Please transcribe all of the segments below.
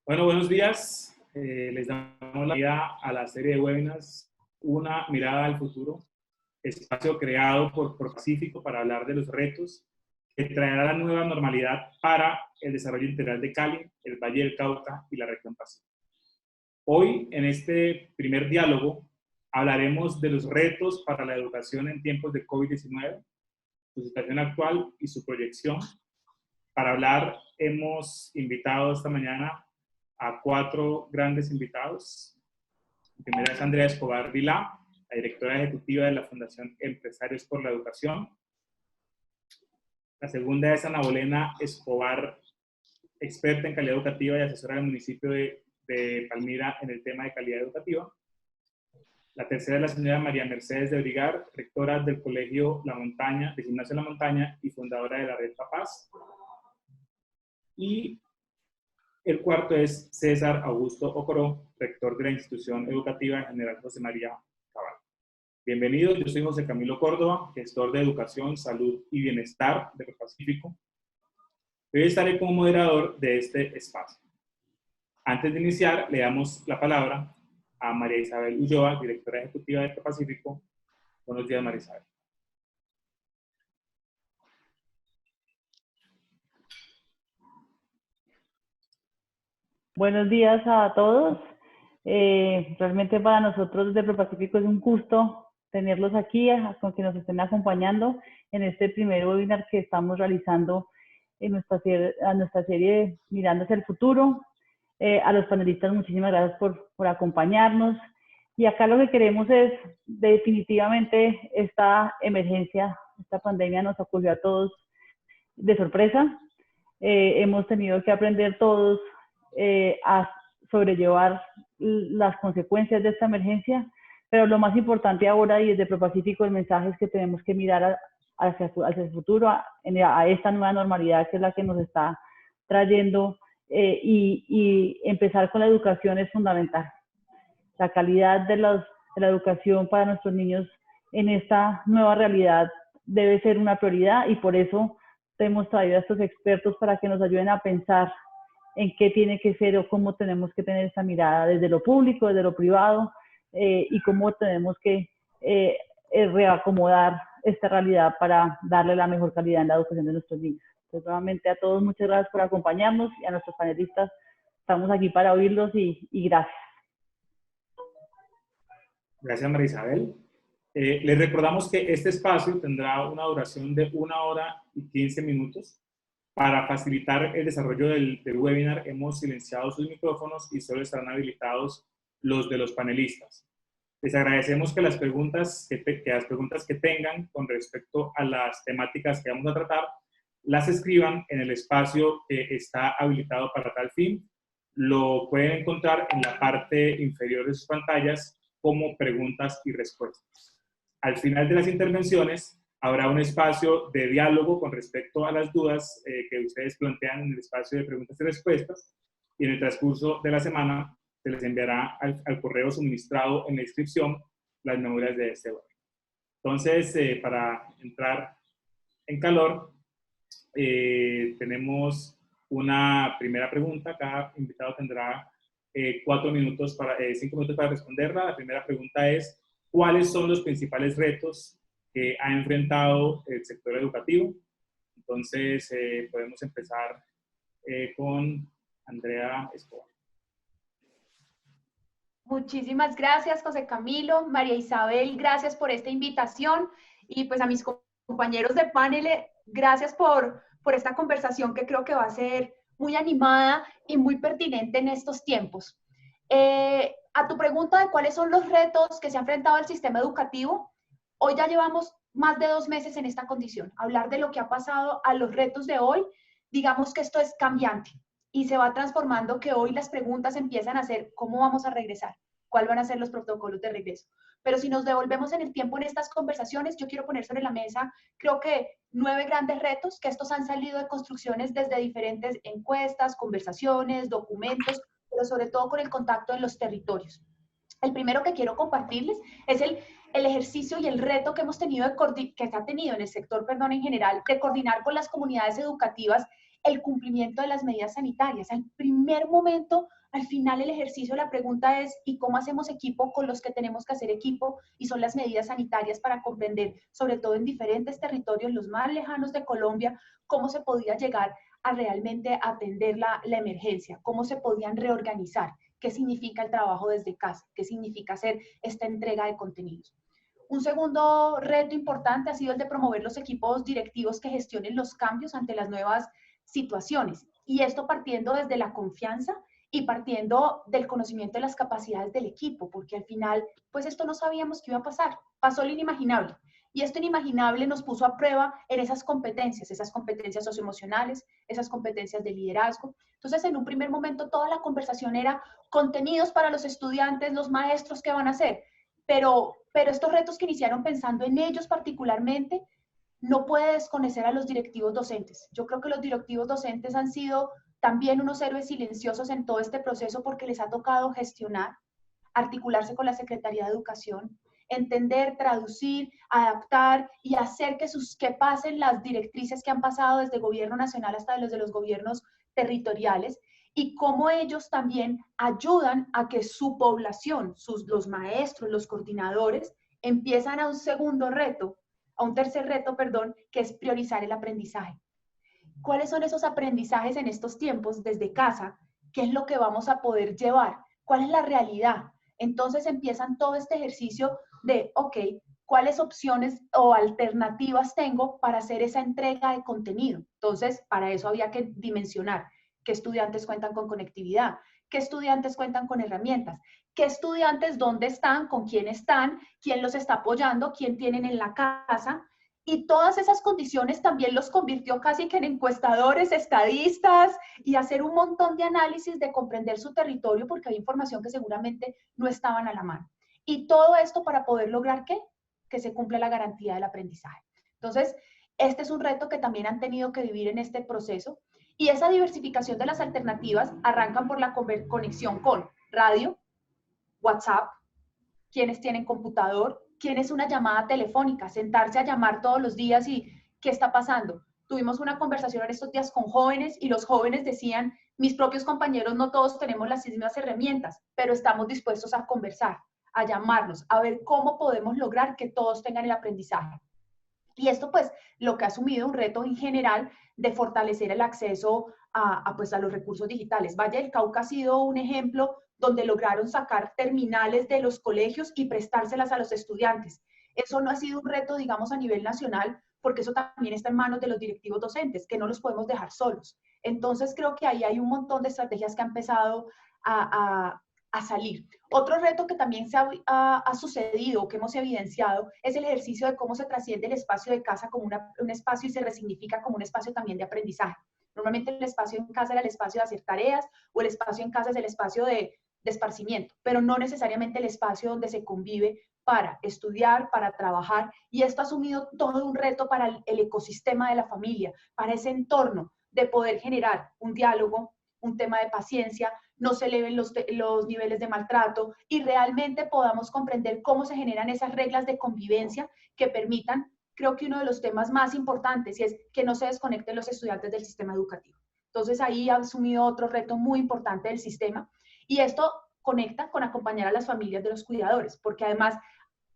Bueno, buenos días. Les damos la bienvenida a la serie de webinars Una mirada al futuro, espacio creado por ProPacífico para hablar de los retos que traerá la nueva normalidad para el desarrollo integral de Cali, el Valle del Cauca y la región Pacífico. Hoy, en este primer diálogo, hablaremos de los retos para la educación en tiempos de COVID-19, su situación actual y su proyección. Para hablar, hemos invitado esta mañana a 4 grandes invitados. La primera es Andrea Escobar Vilá, la directora ejecutiva de la Fundación Empresarios por la Educación. La segunda es Ana Bolena Escobar, experta en calidad educativa y asesora del municipio de Palmira en el tema de calidad educativa. La tercera es la señora María Mercedes de Brigar, rectora del Colegio La Montaña, de Gimnasio La Montaña y fundadora de la Red Papás. Y el cuarto es César Augusto Ocoró, rector de la institución educativa General José María Cabal. Bienvenidos, yo soy José Camilo Córdoba, gestor de Educación, Salud y Bienestar de ProPacífico. Hoy estaré como moderador de este espacio. Antes de iniciar, le damos la palabra a María Isabel Ulloa, directora ejecutiva de ProPacífico. Buenos días, María Isabel. Buenos días a todos. Realmente para nosotros desde ProPacífico es un gusto tenerlos aquí, con que nos estén acompañando en este primer webinar que estamos realizando en nuestra serie Mirando hacia el Futuro. A los panelistas, muchísimas gracias por acompañarnos. Y acá lo que queremos es, definitivamente, esta emergencia, esta pandemia nos ocurrió a todos de sorpresa. Hemos tenido que aprender todos a sobrellevar las consecuencias de esta emergencia, pero lo más importante ahora, y desde ProPacífico, el mensaje es que tenemos que mirar hacia el futuro, a esta nueva normalidad que es la que nos está trayendo, y empezar con la educación es fundamental. La calidad de la educación para nuestros niños en esta nueva realidad debe ser una prioridad, y por eso hemos traído a estos expertos para que nos ayuden a pensar en qué tiene que ser o cómo tenemos que tener esa mirada desde lo público, desde lo privado, y cómo tenemos que reacomodar esta realidad para darle la mejor calidad en la educación de nuestros niños. Entonces, nuevamente a todos, muchas gracias por acompañarnos, y a nuestros panelistas, estamos aquí para oírlos y gracias. Gracias, María Isabel. Les recordamos que este espacio tendrá una duración de 1 hora y 15 minutos. Para facilitar el desarrollo del webinar, hemos silenciado sus micrófonos y solo estarán habilitados los de los panelistas. Les agradecemos que las preguntas que tengan con respecto a las temáticas que vamos a tratar, las escriban en el espacio que está habilitado para tal fin. Lo pueden encontrar en la parte inferior de sus pantallas como preguntas y respuestas. Al final de las intervenciones, habrá un espacio de diálogo con respecto a las dudas que ustedes plantean en el espacio de preguntas y respuestas, y en el transcurso de la semana se les enviará al correo suministrado en la inscripción las memorias de este webinar. Entonces, para entrar en calor, tenemos una primera pregunta. Cada invitado tendrá 5 minutos para responderla. La primera pregunta es: ¿cuáles son los principales retos que ha enfrentado el sector educativo? Entonces, podemos empezar con Andrea Escobar. Muchísimas gracias, José Camilo. María Isabel, gracias por esta invitación. Y pues a mis compañeros de panel, gracias por esta conversación que creo que va a ser muy animada y muy pertinente en estos tiempos. A tu pregunta de cuáles son los retos que se ha enfrentado el sistema educativo, hoy ya llevamos más de 2 meses en esta condición. Hablar de lo que ha pasado a los retos de hoy, digamos que esto es cambiante y se va transformando, que hoy las preguntas empiezan a ser: ¿cómo vamos a regresar? ¿Cuáles van a ser los protocolos de regreso? Pero si nos devolvemos en el tiempo en estas conversaciones, yo quiero poner sobre la mesa, creo que 9 grandes retos, que estos han salido de construcciones desde diferentes encuestas, conversaciones, documentos, pero sobre todo con el contacto en los territorios. El primero que quiero compartirles es el ejercicio y el reto que hemos tenido, que se ha tenido en el sector, en general, de coordinar con las comunidades educativas el cumplimiento de las medidas sanitarias. Al primer momento, al final del ejercicio, la pregunta es, ¿y cómo hacemos equipo con los que tenemos que hacer equipo? Y son las medidas sanitarias para comprender, sobre todo en diferentes territorios, los más lejanos de Colombia, cómo se podía llegar a realmente atender la emergencia, cómo se podían reorganizar, qué significa el trabajo desde casa, qué significa hacer esta entrega de contenidos. Un segundo reto importante ha sido el de promover los equipos directivos que gestionen los cambios ante las nuevas situaciones. Y esto partiendo desde la confianza y partiendo del conocimiento de las capacidades del equipo, porque al final, pues esto no sabíamos que iba a pasar. Pasó lo inimaginable. Y esto inimaginable nos puso a prueba en esas competencias socioemocionales, esas competencias de liderazgo. Entonces, en un primer momento, toda la conversación era contenidos para los estudiantes, los maestros, ¿qué van a hacer? Pero estos retos que iniciaron pensando en ellos particularmente, no puede desconocer a los directivos docentes. Yo creo que los directivos docentes han sido también unos héroes silenciosos en todo este proceso porque les ha tocado gestionar, articularse con la Secretaría de Educación, entender, traducir, adaptar y hacer que pasen las directrices que han pasado desde el gobierno nacional hasta desde los gobiernos territoriales, y cómo ellos también ayudan a que su población, los maestros, los coordinadores, empiezan a un tercer reto, que es priorizar el aprendizaje. ¿Cuáles son esos aprendizajes en estos tiempos desde casa? ¿Qué es lo que vamos a poder llevar? ¿Cuál es la realidad? Entonces empiezan todo este ejercicio de, ok, ¿cuáles opciones o alternativas tengo para hacer esa entrega de contenido? Entonces, para eso había que dimensionar qué estudiantes cuentan con conectividad, qué estudiantes cuentan con herramientas, qué estudiantes dónde están, con quién están, quién los está apoyando, quién tienen en la casa. Y todas esas condiciones también los convirtió casi que en encuestadores, estadistas, y hacer un montón de análisis de comprender su territorio porque había información que seguramente no estaban a la mano. Y todo esto para poder lograr ¿qué? Que se cumpla la garantía del aprendizaje. Entonces, este es un reto que también han tenido que vivir en este proceso. Y esa diversificación de las alternativas arrancan por la conexión con radio, WhatsApp, quienes tienen computador, quienes una llamada telefónica, sentarse a llamar todos los días y ¿qué está pasando? Tuvimos una conversación en estos días con jóvenes y los jóvenes decían, mis propios compañeros no todos tenemos las mismas herramientas, pero estamos dispuestos a conversar, a llamarnos, a ver cómo podemos lograr que todos tengan el aprendizaje. Y esto pues lo que ha asumido un reto en general de fortalecer el acceso a los recursos digitales. Valle del Cauca ha sido un ejemplo donde lograron sacar terminales de los colegios y prestárselas a los estudiantes. Eso no ha sido un reto, digamos, a nivel nacional, porque eso también está en manos de los directivos docentes, que no los podemos dejar solos. Entonces creo que ahí hay un montón de estrategias que han empezado a salir. Otro reto que también ha sucedido, que hemos evidenciado, es el ejercicio de cómo se trasciende el espacio de casa como un espacio y se resignifica como un espacio también de aprendizaje. Normalmente el espacio en casa era el espacio de hacer tareas o el espacio en casa es el espacio de esparcimiento, pero no necesariamente el espacio donde se convive para estudiar, para trabajar, y esto ha asumido todo un reto para el ecosistema de la familia, para ese entorno de poder generar un diálogo, un tema de paciencia, no se eleven los niveles de maltrato y realmente podamos comprender cómo se generan esas reglas de convivencia que permitan, creo que uno de los temas más importantes y es que no se desconecten los estudiantes del sistema educativo. Entonces ahí ha asumido otro reto muy importante del sistema y esto conecta con acompañar a las familias de los cuidadores, porque además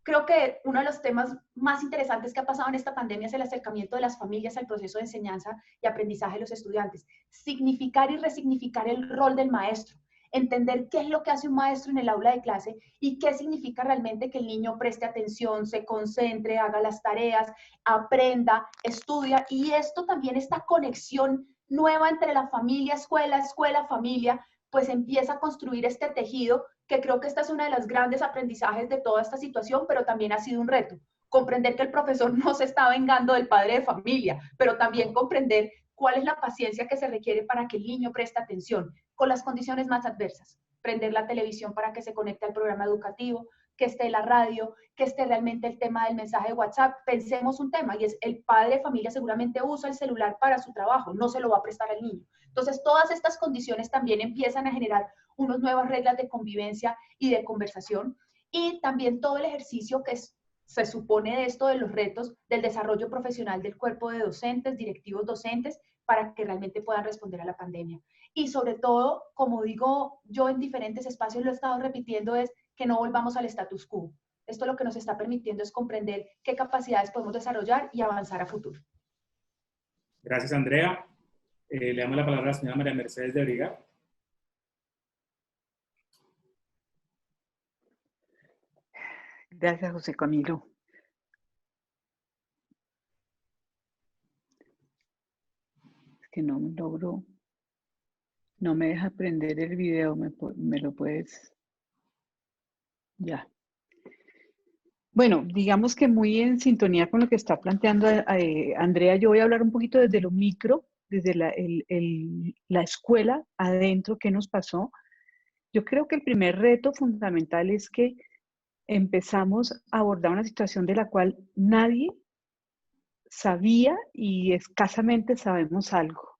creo que uno de los temas más interesantes que ha pasado en esta pandemia es el acercamiento de las familias al proceso de enseñanza y aprendizaje de los estudiantes. Significar y resignificar el rol del maestro, entender qué es lo que hace un maestro en el aula de clase y qué significa realmente que el niño preste atención, se concentre, haga las tareas, aprenda, estudia. Y esto también, esta conexión nueva entre la familia, escuela, escuela, familia, pues empieza a construir este tejido que creo que esta es una de las grandes aprendizajes de toda esta situación, pero también ha sido un reto. Comprender que el profesor no se está vengando del padre de familia, pero también comprender cuál es la paciencia que se requiere para que el niño preste atención con las condiciones más adversas. Prender la televisión para que se conecte al programa educativo, que esté la radio, que esté realmente el tema del mensaje de WhatsApp. Pensemos un tema y es el padre de familia seguramente usa el celular para su trabajo, no se lo va a prestar al niño. Entonces, todas estas condiciones también empiezan a generar unas nuevas reglas de convivencia y de conversación. Y también todo el ejercicio que se supone de esto de los retos del desarrollo profesional del cuerpo de docentes, directivos docentes, para que realmente puedan responder a la pandemia. Y sobre todo, como digo yo en diferentes espacios lo he estado repitiendo, es que no volvamos al status quo. Esto lo que nos está permitiendo es comprender qué capacidades podemos desarrollar y avanzar a futuro. Gracias, Andrea. Le damos la palabra a la señora María Mercedes de Briga. Gracias, José Camilo. Es que no logro, no me deja prender el video, me lo puedes, ya. Bueno, digamos que muy en sintonía con lo que está planteando Andrea, yo voy a hablar un poquito desde lo micro, desde la escuela adentro, qué nos pasó. Yo creo que el primer reto fundamental es que empezamos a abordar una situación de la cual nadie sabía y escasamente sabemos algo.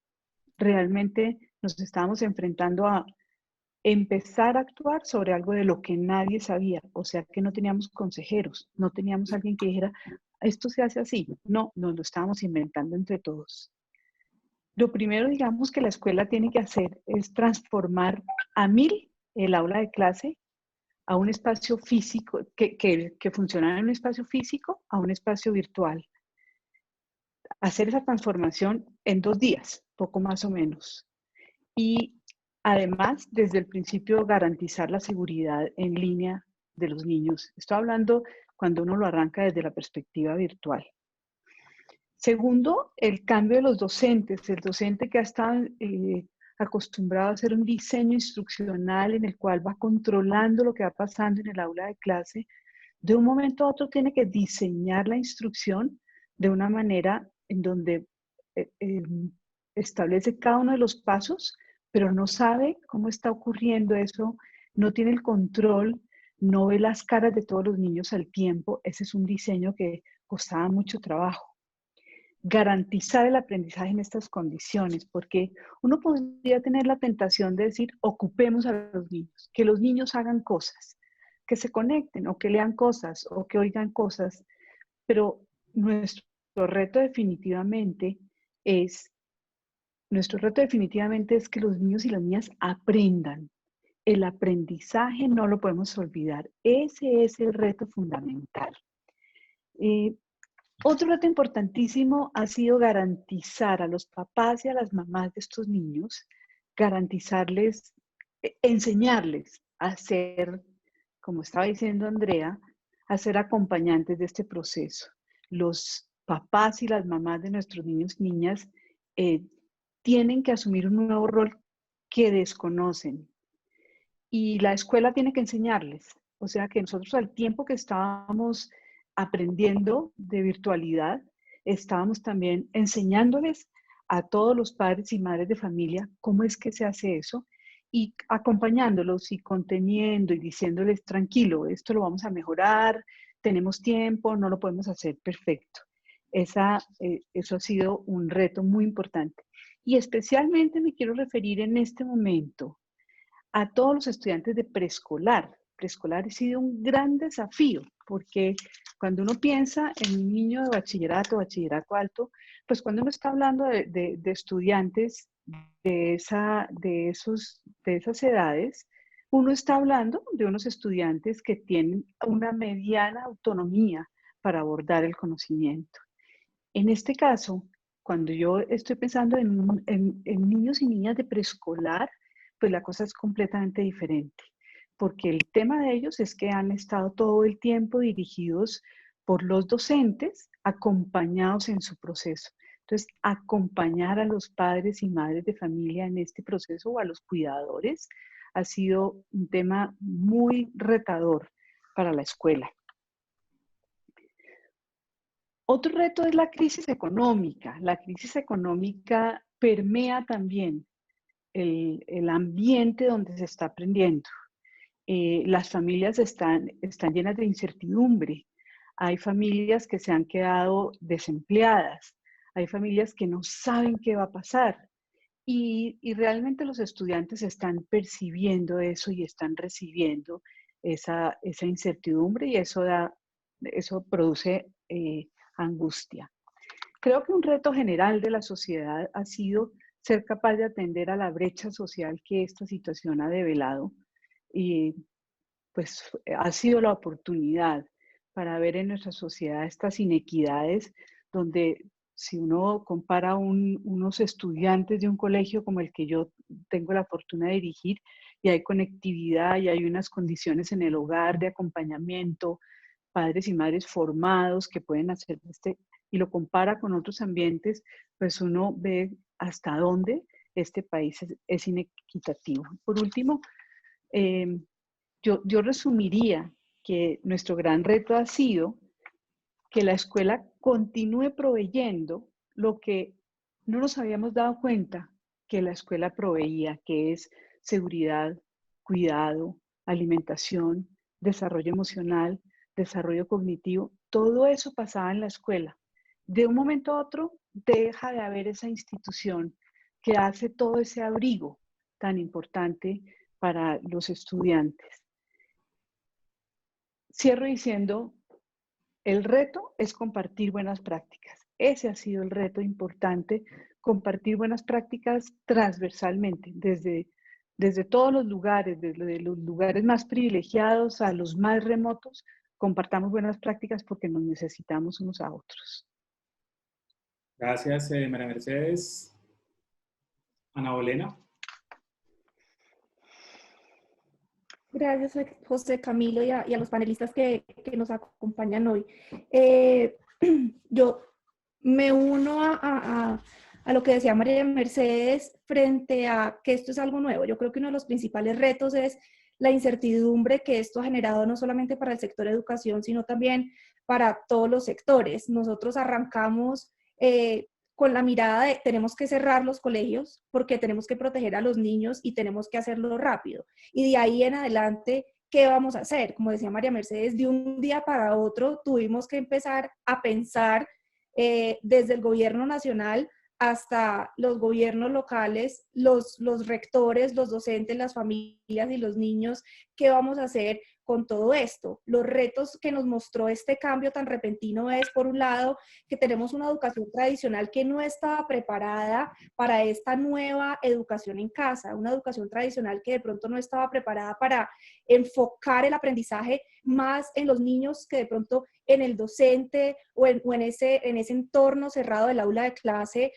Realmente nos estábamos enfrentando a empezar a actuar sobre algo de lo que nadie sabía, o sea que no teníamos consejeros, no teníamos alguien que dijera, esto se hace así. No, nos lo estábamos inventando entre todos. Lo primero, digamos, que la escuela tiene que hacer es transformar a 1000 el aula de clase a un espacio físico, que funciona en un espacio físico a un espacio virtual. Hacer esa transformación en 2 días, poco más o menos. Y además, desde el principio, garantizar la seguridad en línea de los niños. Estoy hablando cuando uno lo arranca desde la perspectiva virtual. Segundo, el cambio de los docentes. El docente que ha estado acostumbrado a hacer un diseño instruccional en el cual va controlando lo que va pasando en el aula de clase, de un momento a otro tiene que diseñar la instrucción de una manera en donde establece cada uno de los pasos, pero no sabe cómo está ocurriendo eso, no tiene el control, no ve las caras de todos los niños al tiempo. Ese es un diseño que costaba mucho trabajo. Garantizar el aprendizaje en estas condiciones, porque uno podría tener la tentación de decir, ocupemos a los niños, que los niños hagan cosas, que se conecten o que lean cosas o que oigan cosas, pero nuestro reto definitivamente es que los niños y las niñas aprendan. El aprendizaje no lo podemos olvidar. Ese es el reto fundamental. Otro reto importantísimo ha sido garantizar a los papás y a las mamás de estos niños, garantizarles, enseñarles a ser, como estaba diciendo Andrea, a ser acompañantes de este proceso. Los papás y las mamás de nuestros niños y niñas tienen que asumir un nuevo rol que desconocen. Y la escuela tiene que enseñarles. O sea que nosotros, al tiempo que estábamos aprendiendo de virtualidad, estábamos también enseñándoles a todos los padres y madres de familia cómo es que se hace eso y acompañándolos y conteniendo y diciéndoles, tranquilo, esto lo vamos a mejorar, tenemos tiempo, no lo podemos hacer perfecto. Eso ha sido un reto muy importante. Y especialmente me quiero referir en este momento a todos los estudiantes de preescolar. Preescolar ha sido un gran desafío, porque cuando uno piensa en un niño de bachillerato alto, pues cuando uno está hablando de estudiantes de esas edades, uno está hablando de unos estudiantes que tienen una mediana autonomía para abordar el conocimiento. En este caso, cuando yo estoy pensando en niños y niñas de preescolar, pues la cosa es completamente diferente, porque el tema de ellos es que han estado todo el tiempo dirigidos por los docentes, acompañados en su proceso. Entonces, acompañar a los padres y madres de familia en este proceso o a los cuidadores ha sido un tema muy retador para la escuela. Otro reto es la crisis económica. La crisis económica permea también el ambiente donde se está aprendiendo. Las familias están llenas de incertidumbre. Hay familias que se han quedado desempleadas. Hay familias que no saben qué va a pasar. Y realmente los estudiantes están percibiendo eso y están recibiendo esa incertidumbre y eso produce angustia. creo que un reto general de la sociedad ha sido ser capaz de atender a la brecha social que esta situación ha develado. Y pues ha sido la oportunidad para ver en nuestra sociedad estas inequidades, donde si uno compara unos estudiantes de un colegio como el que yo tengo la fortuna de dirigir, y hay conectividad y hay unas condiciones en el hogar de acompañamiento, padres y madres formados que pueden hacer y lo compara con otros ambientes, pues uno ve hasta dónde este país es inequitativo. Por último, yo resumiría que nuestro gran reto ha sido que la escuela continúe proveyendo lo que no nos habíamos dado cuenta que la escuela proveía, que es seguridad, cuidado, alimentación, desarrollo emocional, desarrollo cognitivo. Todo eso pasaba en la escuela. De un momento a otro deja de haber esa institución que hace todo ese abrigo tan importante para los estudiantes. Cierro diciendo, el reto es compartir buenas prácticas. Ese ha sido el reto importante, compartir buenas prácticas transversalmente, desde todos los lugares, desde los lugares más privilegiados a los más remotos, compartamos buenas prácticas porque nos necesitamos unos a otros. Gracias, María Mercedes. Ana Bolena. Gracias, José Camilo, y a los panelistas que nos acompañan hoy. Yo me uno a lo que decía María Mercedes frente a que esto es algo nuevo. Yo creo que uno de los principales retos es la incertidumbre que esto ha generado no solamente para el sector educación, sino también para todos los sectores. Nosotros arrancamos con la mirada de tenemos que cerrar los colegios porque tenemos que proteger a los niños y tenemos que hacerlo rápido. Y de ahí en adelante, ¿qué vamos a hacer? Como decía María Mercedes, de un día para otro tuvimos que empezar a pensar desde el gobierno nacional hasta los gobiernos locales, los rectores, los docentes, las familias y los niños, ¿qué vamos a hacer con todo esto? Los retos que nos mostró este cambio tan repentino es, por un lado, que tenemos una educación tradicional que no estaba preparada para esta nueva educación en casa, una educación tradicional que de pronto no estaba preparada para enfocar el aprendizaje más en los niños que de pronto en el docente o en ese entorno cerrado del aula de clase,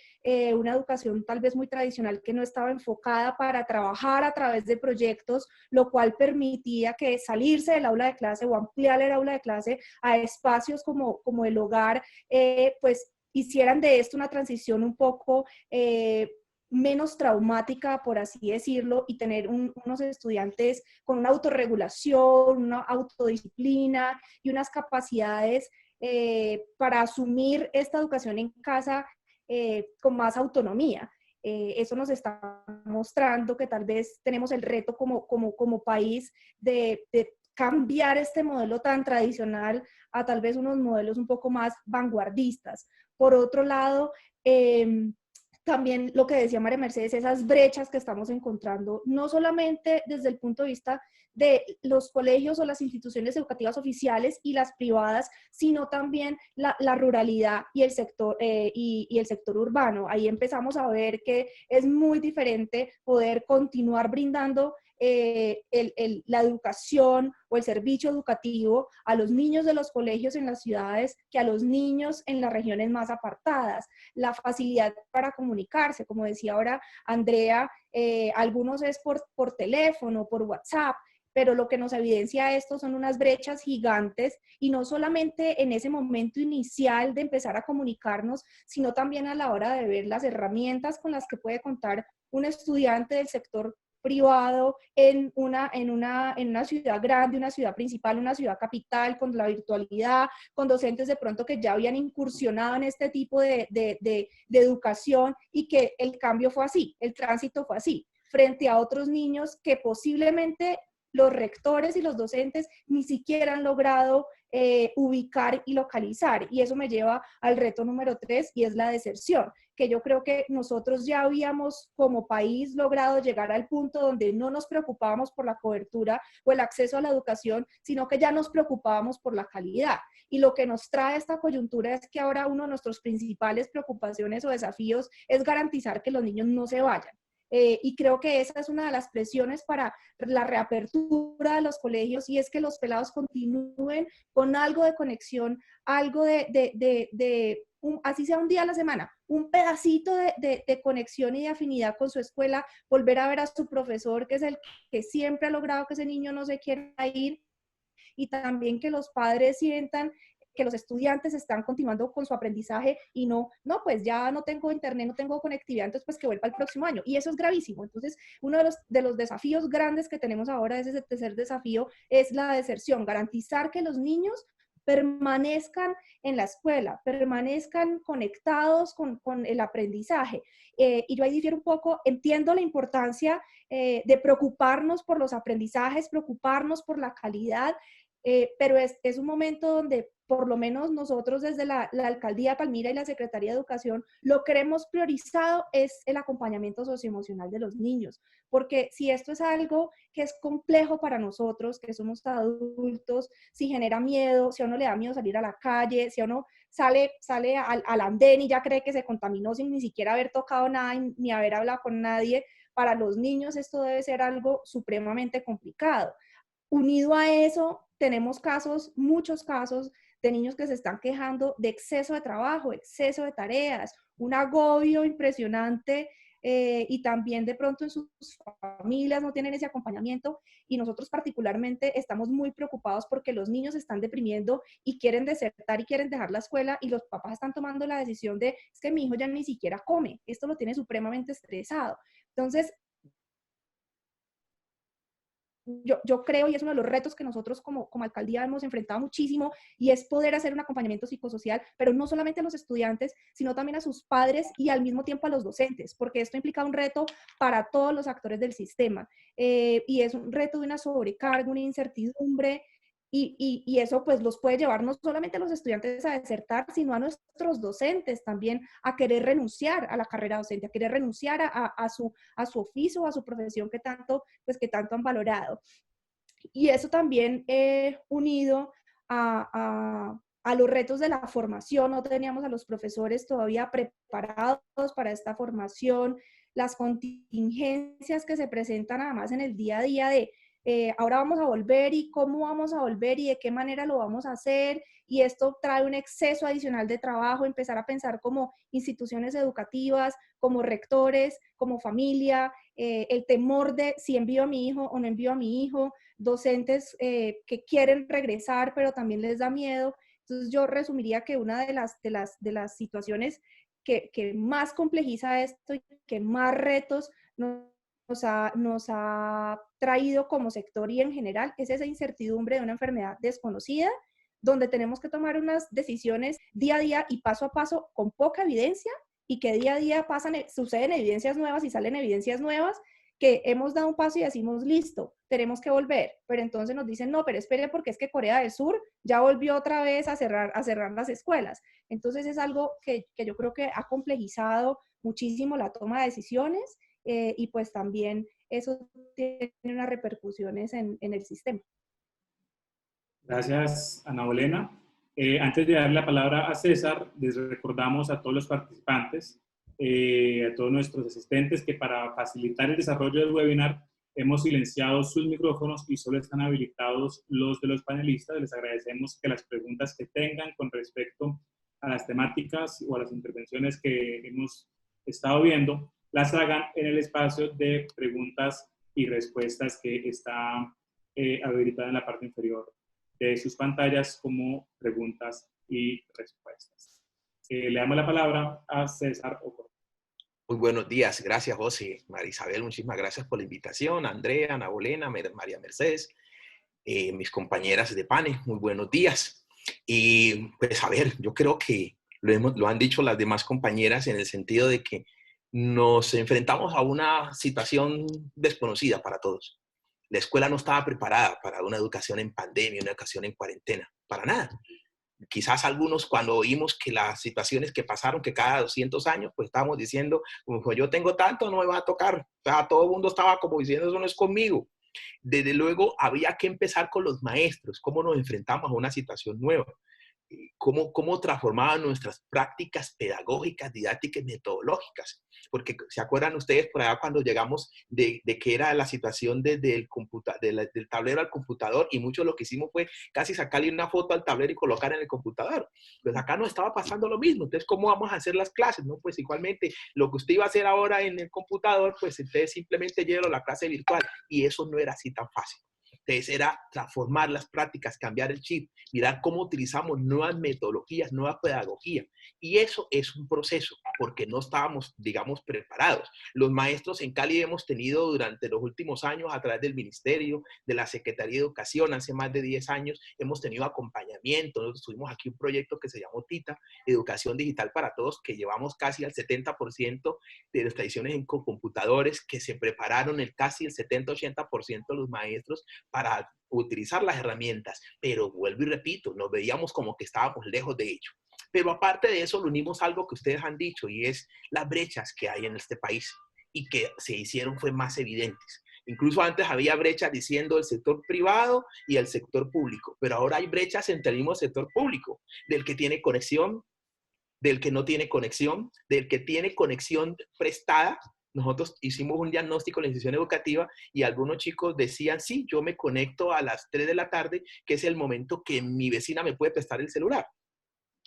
una educación tal vez muy tradicional que no estaba enfocada para trabajar a través de proyectos, lo cual permitía que salirse del aula de clase o ampliar el aula de clase a espacios como el hogar, pues hicieran de esto una transición un poco menos traumática, por así decirlo, y tener unos estudiantes con una autorregulación, una autodisciplina y unas capacidades para asumir esta educación en casa con más autonomía. Eso nos está mostrando que tal vez tenemos el reto como país de cambiar este modelo tan tradicional a tal vez unos modelos un poco más vanguardistas. Por otro lado, también lo que decía María Mercedes, esas brechas que estamos encontrando, no solamente desde el punto de vista de los colegios o las instituciones educativas oficiales y las privadas, sino también la ruralidad y el sector, y el sector urbano. Ahí empezamos a ver que es muy diferente poder continuar brindando la educación o el servicio educativo a los niños de los colegios en las ciudades que a los niños en las regiones más apartadas. La facilidad para comunicarse, como decía ahora Andrea, algunos es por teléfono, por WhatsApp, pero lo que nos evidencia esto son unas brechas gigantes, y no solamente en ese momento inicial de empezar a comunicarnos, sino también a la hora de ver las herramientas con las que puede contar un estudiante del sector privado en una ciudad grande, una ciudad principal, una ciudad capital, con la virtualidad, con docentes de pronto que ya habían incursionado en este tipo de educación, y que el cambio fue así, el tránsito fue así, frente a otros niños que posiblemente los rectores y los docentes ni siquiera han logrado ubicar y localizar. Y eso me lleva al reto número 3, y es la deserción, que yo creo que nosotros ya habíamos como país logrado llegar al punto donde no nos preocupábamos por la cobertura o el acceso a la educación, sino que ya nos preocupábamos por la calidad. Y lo que nos trae esta coyuntura es que ahora uno de nuestros principales preocupaciones o desafíos es garantizar que los niños no se vayan. Y creo que esa es una de las presiones para la reapertura de los colegios, y es que los pelados continúen con algo de conexión, algo así sea un día a la semana, un pedacito de conexión y de afinidad con su escuela, volver a ver a su profesor, que es el que siempre ha logrado que ese niño no se quiera ir, y también que los padres sientan que los estudiantes están continuando con su aprendizaje y no, pues ya no tengo internet, no tengo conectividad, entonces pues que vuelva el próximo año. Y eso es gravísimo. Entonces, uno de los desafíos grandes que tenemos ahora, ese tercer desafío, es la deserción, garantizar que los niños permanezcan en la escuela, permanezcan conectados con el aprendizaje. Y yo ahí difiero un poco, entiendo la importancia de preocuparnos por los aprendizajes, preocuparnos por la calidad, pero es un momento donde por lo menos nosotros desde la Alcaldía de Palmira y la Secretaría de Educación lo que hemos priorizado es el acompañamiento socioemocional de los niños, porque si esto es algo que es complejo para nosotros, que somos adultos, si genera miedo, si a uno le da miedo salir a la calle, si a uno sale al andén y ya cree que se contaminó sin ni siquiera haber tocado nada ni haber hablado con nadie, para los niños esto debe ser algo supremamente complicado. Unido a eso, tenemos casos, muchos casos de niños que se están quejando de exceso de trabajo, exceso de tareas, un agobio impresionante, y también de pronto en sus familias no tienen ese acompañamiento, y nosotros particularmente estamos muy preocupados porque los niños se están deprimiendo y quieren desertar y quieren dejar la escuela, y los papás están tomando la decisión de, es que mi hijo ya ni siquiera come, esto lo tiene supremamente estresado. Entonces, yo creo, y es uno de los retos que nosotros como alcaldía hemos enfrentado muchísimo, y es poder hacer un acompañamiento psicosocial, pero no solamente a los estudiantes, sino también a sus padres y al mismo tiempo a los docentes, porque esto implica un reto para todos los actores del sistema, y es un reto de una sobrecarga, una incertidumbre, y eso pues los puede llevar no solamente a los estudiantes a desertar, sino a nuestros docentes también a querer renunciar a la carrera docente, a querer renunciar a su oficio, a su profesión que tanto han valorado. Y eso también unido a los retos de la formación. No teníamos a los profesores todavía preparados para esta formación, las contingencias que se presentan además en el día a día de ahora vamos a volver, y cómo vamos a volver, y de qué manera lo vamos a hacer, y esto trae un exceso adicional de trabajo, empezar a pensar como instituciones educativas, como rectores, como familia, el temor de si envío a mi hijo o no envío a mi hijo, docentes que quieren regresar, pero también les da miedo. Entonces yo resumiría que una de las situaciones que más complejiza esto y que más retos nos ha traído como sector y en general es esa incertidumbre de una enfermedad desconocida, donde tenemos que tomar unas decisiones día a día y paso a paso con poca evidencia, y que día a día suceden evidencias nuevas y salen evidencias nuevas, que hemos dado un paso y decimos, listo, tenemos que volver, pero entonces nos dicen, no, pero espere, porque es que Corea del Sur ya volvió otra vez a cerrar las escuelas. Entonces es algo que yo creo que ha complejizado muchísimo la toma de decisiones, y pues también eso tiene unas repercusiones en el sistema. Gracias, Ana Bolena. Antes de darle la palabra a César, les recordamos a todos los participantes, a todos nuestros asistentes, que para facilitar el desarrollo del webinar hemos silenciado sus micrófonos y solo están habilitados los de los panelistas. Les agradecemos que las preguntas que tengan con respecto a las temáticas o a las intervenciones que hemos estado viendo las hagan en el espacio de preguntas y respuestas que está habilitado en la parte inferior de sus pantallas como preguntas y respuestas. Le damos la palabra a César Ocorte. Muy buenos días. Gracias, José. María Isabel, muchísimas gracias por la invitación. Andrea, Ana Bolena, María Mercedes, mis compañeras de panel, muy buenos días. Y pues a ver, yo creo que lo han dicho las demás compañeras en el sentido de que nos enfrentamos a una situación desconocida para todos. La escuela no estaba preparada para una educación en pandemia, una educación en cuarentena, para nada. Quizás algunos cuando oímos que las situaciones que pasaron, que cada 200 años, pues estábamos diciendo, pues yo tengo tanto, no me va a tocar. O sea, todo el mundo estaba como diciendo, eso no es conmigo. Desde luego, había que empezar con los maestros, cómo nos enfrentamos a una situación nueva. Cómo transformaban nuestras prácticas pedagógicas, didácticas, metodológicas. Porque se acuerdan ustedes por allá cuando llegamos de que era la situación desde el del tablero al computador, y mucho lo que hicimos fue casi sacarle una foto al tablero y colocar en el computador. Pues acá no estaba pasando lo mismo. Entonces, ¿cómo vamos a hacer las clases? No, pues igualmente lo que usted iba a hacer ahora en el computador, pues entonces simplemente llévelo a la clase virtual, y eso no era así tan fácil. Entonces era transformar las prácticas, cambiar el chip, mirar cómo utilizamos nuevas metodologías, nueva pedagogía. Y eso es un proceso, porque no estábamos, digamos, preparados. Los maestros en Cali hemos tenido durante los últimos años, a través del Ministerio, de la Secretaría de Educación, hace más de 10 años, hemos tenido acompañamiento. Nosotros tuvimos aquí un proyecto que se llamó TITA, Educación Digital para Todos, que llevamos casi al 70% de las tradiciones en computadores, que se prepararon casi el 70-80% de los maestros para utilizar las herramientas, pero vuelvo y repito, nos veíamos como que estábamos lejos de ello. Pero aparte de eso, lo unimos algo que ustedes han dicho, y es las brechas que hay en este país y que se hicieron fue más evidentes. Incluso antes había brechas diciendo el sector privado y el sector público, pero ahora hay brechas entre el mismo sector público, del que tiene conexión, del que no tiene conexión, del que tiene conexión prestada. Nosotros hicimos un diagnóstico en la institución educativa y algunos chicos decían, sí, yo me conecto a las 3 de la tarde, que es el momento que mi vecina me puede prestar el celular.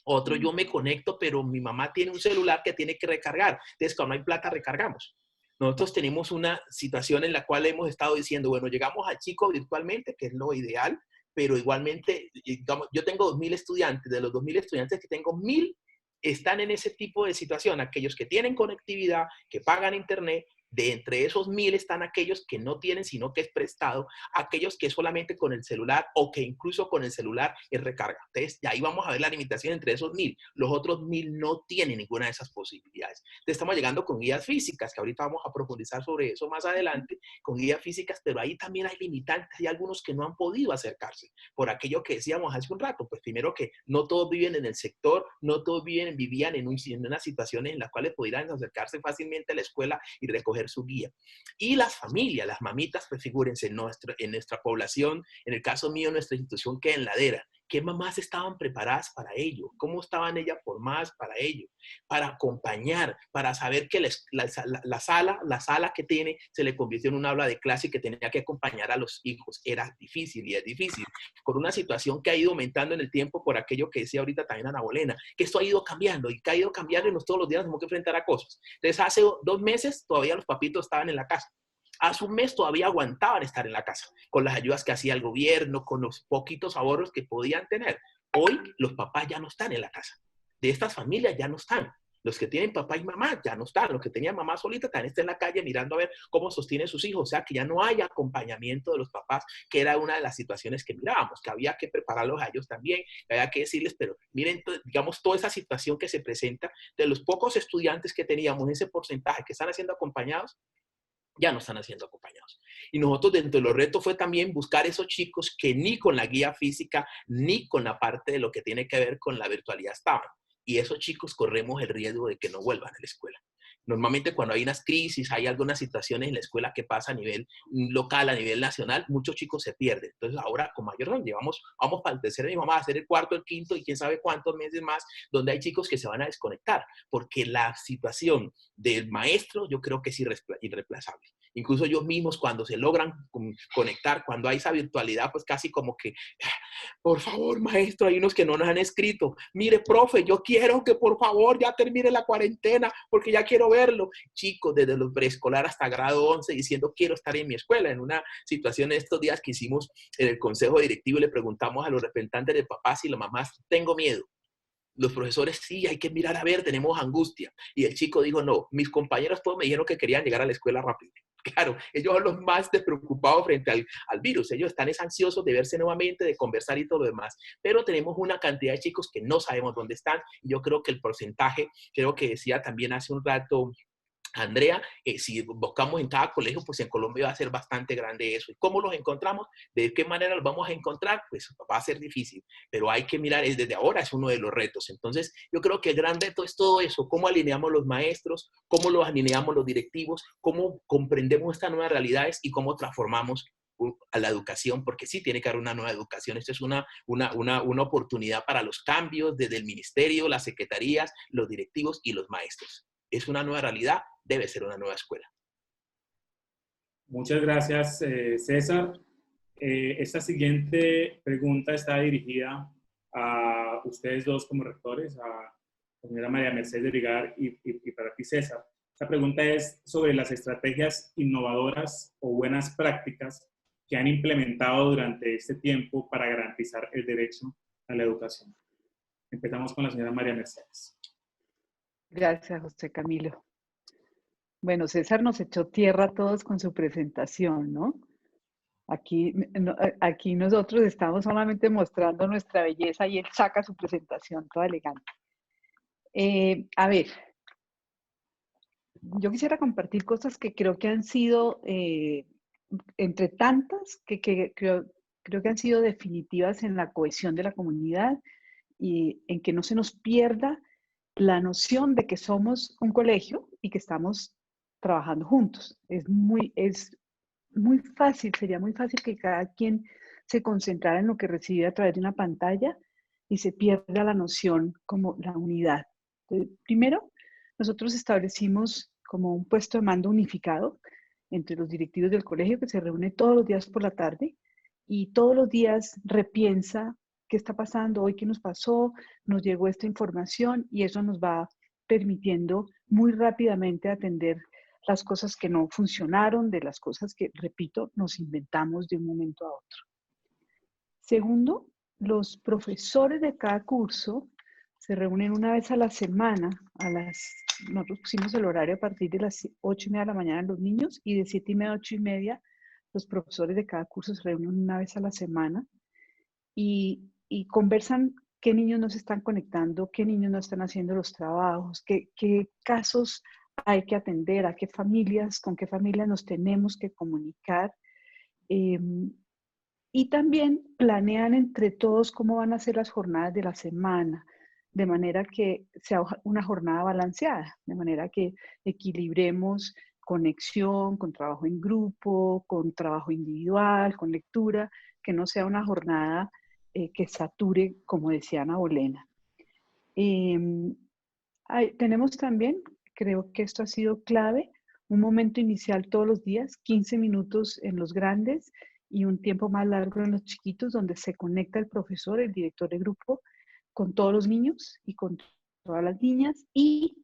Otro, yo me conecto, pero mi mamá tiene un celular que tiene que recargar. Entonces, cuando no hay plata, recargamos. Nosotros tenemos una situación en la cual hemos estado diciendo, bueno, llegamos al chico virtualmente, que es lo ideal, pero igualmente, digamos, yo tengo 2.000 estudiantes. De los 2.000 estudiantes que tengo, 1.000 están en ese tipo de situación, aquellos que tienen conectividad, que pagan internet. De entre esos 1.000 están aquellos que no tienen, sino que es prestado, aquellos que solamente con el celular o que incluso con el celular es recarga. Entonces, ahí vamos a ver la limitación entre esos 1.000. Los otros 1.000 no tienen ninguna de esas posibilidades. Entonces, estamos llegando con guías físicas, que ahorita vamos a profundizar sobre eso más adelante, con guías físicas, pero ahí también hay limitantes, hay algunos que no han podido acercarse, por aquello que decíamos hace un rato, pues primero que no todos viven en el sector, no todos vivían en unas situaciones en las cuales pudieran acercarse fácilmente a la escuela y recoger su guía. Y las familias, las mamitas, pues figúrense, en nuestra población, en el caso mío, nuestra institución queda en Ladera. ¿Qué mamás estaban preparadas para ello? ¿Cómo estaban ellas formadas para ello? Para acompañar, para saber que la sala que tiene se le convirtió en un aula de clase y que tenía que acompañar a los hijos. Era difícil y es difícil. Con una situación que ha ido aumentando en el tiempo por aquello que decía ahorita también Ana Bolena, que esto ha ido cambiando y que ha ido cambiando y todos los días tenemos que enfrentar a cosas. Entonces, hace 2 meses todavía los papitos estaban en la casa. Hace un mes todavía aguantaban estar en la casa, con las ayudas que hacía el gobierno, con los poquitos ahorros que podían tener. Hoy los papás ya no están en la casa. De estas familias ya no están. Los que tienen papá y mamá ya no están. Los que tenían mamá solita también están en la calle mirando a ver cómo sostienen sus hijos. O sea, que ya no hay acompañamiento de los papás, que era una de las situaciones que mirábamos, que había que prepararlos a ellos también, que había que decirles, pero miren, digamos, toda esa situación que se presenta de los pocos estudiantes que teníamos, ese porcentaje que están siendo acompañados, ya no están siendo acompañados. Y nosotros dentro de los retos fue también buscar esos chicos que ni con la guía física, ni con la parte de lo que tiene que ver con la virtualidad estaban. Y esos chicos corremos el riesgo de que no vuelvan a la escuela. Normalmente cuando hay unas crisis, hay algunas situaciones en la escuela que pasa a nivel local, a nivel nacional, muchos chicos se pierden. Entonces ahora con mayor razón, vamos para el tercero y vamos a hacer el cuarto, el quinto y quién sabe cuántos meses más, donde hay chicos que se van a desconectar, porque la situación del maestro yo creo que es irreemplazable. Incluso ellos mismos cuando se logran conectar, cuando hay esa virtualidad, pues casi como que, por favor, maestro, hay unos que no nos han escrito. Mire, profe, yo quiero que por favor ya termine la cuarentena porque ya quiero verlo. Chicos, desde los preescolar hasta grado 11 diciendo quiero estar en mi escuela. En una situación de estos días que hicimos en el consejo directivo, le preguntamos a los representantes de papás y las mamás, tengo miedo. Los profesores, sí, hay que mirar a ver, tenemos angustia. Y el chico dijo, no, mis compañeros todos me dijeron que querían llegar a la escuela rápido. Claro, ellos son los más despreocupados frente al virus. Ellos están ansiosos de verse nuevamente, de conversar y todo lo demás. Pero tenemos una cantidad de chicos que no sabemos dónde están. Y yo creo que el porcentaje, creo que decía también hace un rato Andrea, si buscamos en cada colegio, pues en Colombia va a ser bastante grande eso. ¿Y cómo los encontramos? ¿De qué manera los vamos a encontrar? Pues va a ser difícil, pero hay que mirar, desde ahora es uno de los retos. Entonces, yo creo que el gran reto es todo eso, cómo alineamos los maestros, cómo los alineamos los directivos, cómo comprendemos estas nuevas realidades y cómo transformamos a la educación, porque sí tiene que haber una nueva educación. Esto es una oportunidad para los cambios desde el ministerio, las secretarías, los directivos y los maestros. Es una nueva realidad, debe ser una nueva escuela. Muchas gracias, César. Esta siguiente pregunta está dirigida a ustedes dos como rectores, a la señora María Mercedes de Brigar y para ti, César. Esta pregunta es sobre las estrategias innovadoras o buenas prácticas que han implementado durante este tiempo para garantizar el derecho a la educación. Empezamos con la señora María Mercedes. Gracias, José Camilo. Bueno, César nos echó tierra a todos con su presentación, ¿no? Aquí nosotros estamos solamente mostrando nuestra belleza y él saca su presentación toda elegante. A ver, yo quisiera compartir cosas que creo que han sido, entre tantas, que creo que han sido definitivas en la cohesión de la comunidad y en que no se nos pierda la noción de que somos un colegio y que estamos trabajando juntos. Es muy fácil, sería muy fácil que cada quien se concentrara en lo que recibe a través de una pantalla y se pierda la noción como la unidad. Entonces, primero, nosotros establecimos como un puesto de mando unificado entre los directivos del colegio que se reúne todos los días por la tarde y todos los días repiensa qué está pasando hoy, qué nos pasó, nos llegó esta información y eso nos va permitiendo muy rápidamente atender las cosas que no funcionaron, de las cosas que, repito, nos inventamos de un momento a otro. Segundo, los profesores de cada curso se reúnen una vez a la semana, nosotros pusimos el horario a partir de las 8:30 de la mañana los niños y de 7:30 a 8:30 los profesores de cada curso se reúnen una vez a la semana y conversan qué niños no se están conectando, qué niños no están haciendo los trabajos, qué casos hay que atender, con qué familias nos tenemos que comunicar. Y también planean entre todos cómo van a ser las jornadas de la semana, de manera que sea una jornada balanceada, de manera que equilibremos conexión, con trabajo en grupo, con trabajo individual, con lectura, que no sea una jornada que sature, como decía Ana Bolena. Tenemos también, creo que esto ha sido clave, un momento inicial todos los días, 15 minutos en los grandes y un tiempo más largo en los chiquitos, donde se conecta el profesor, el director de grupo, con todos los niños y con todas las niñas y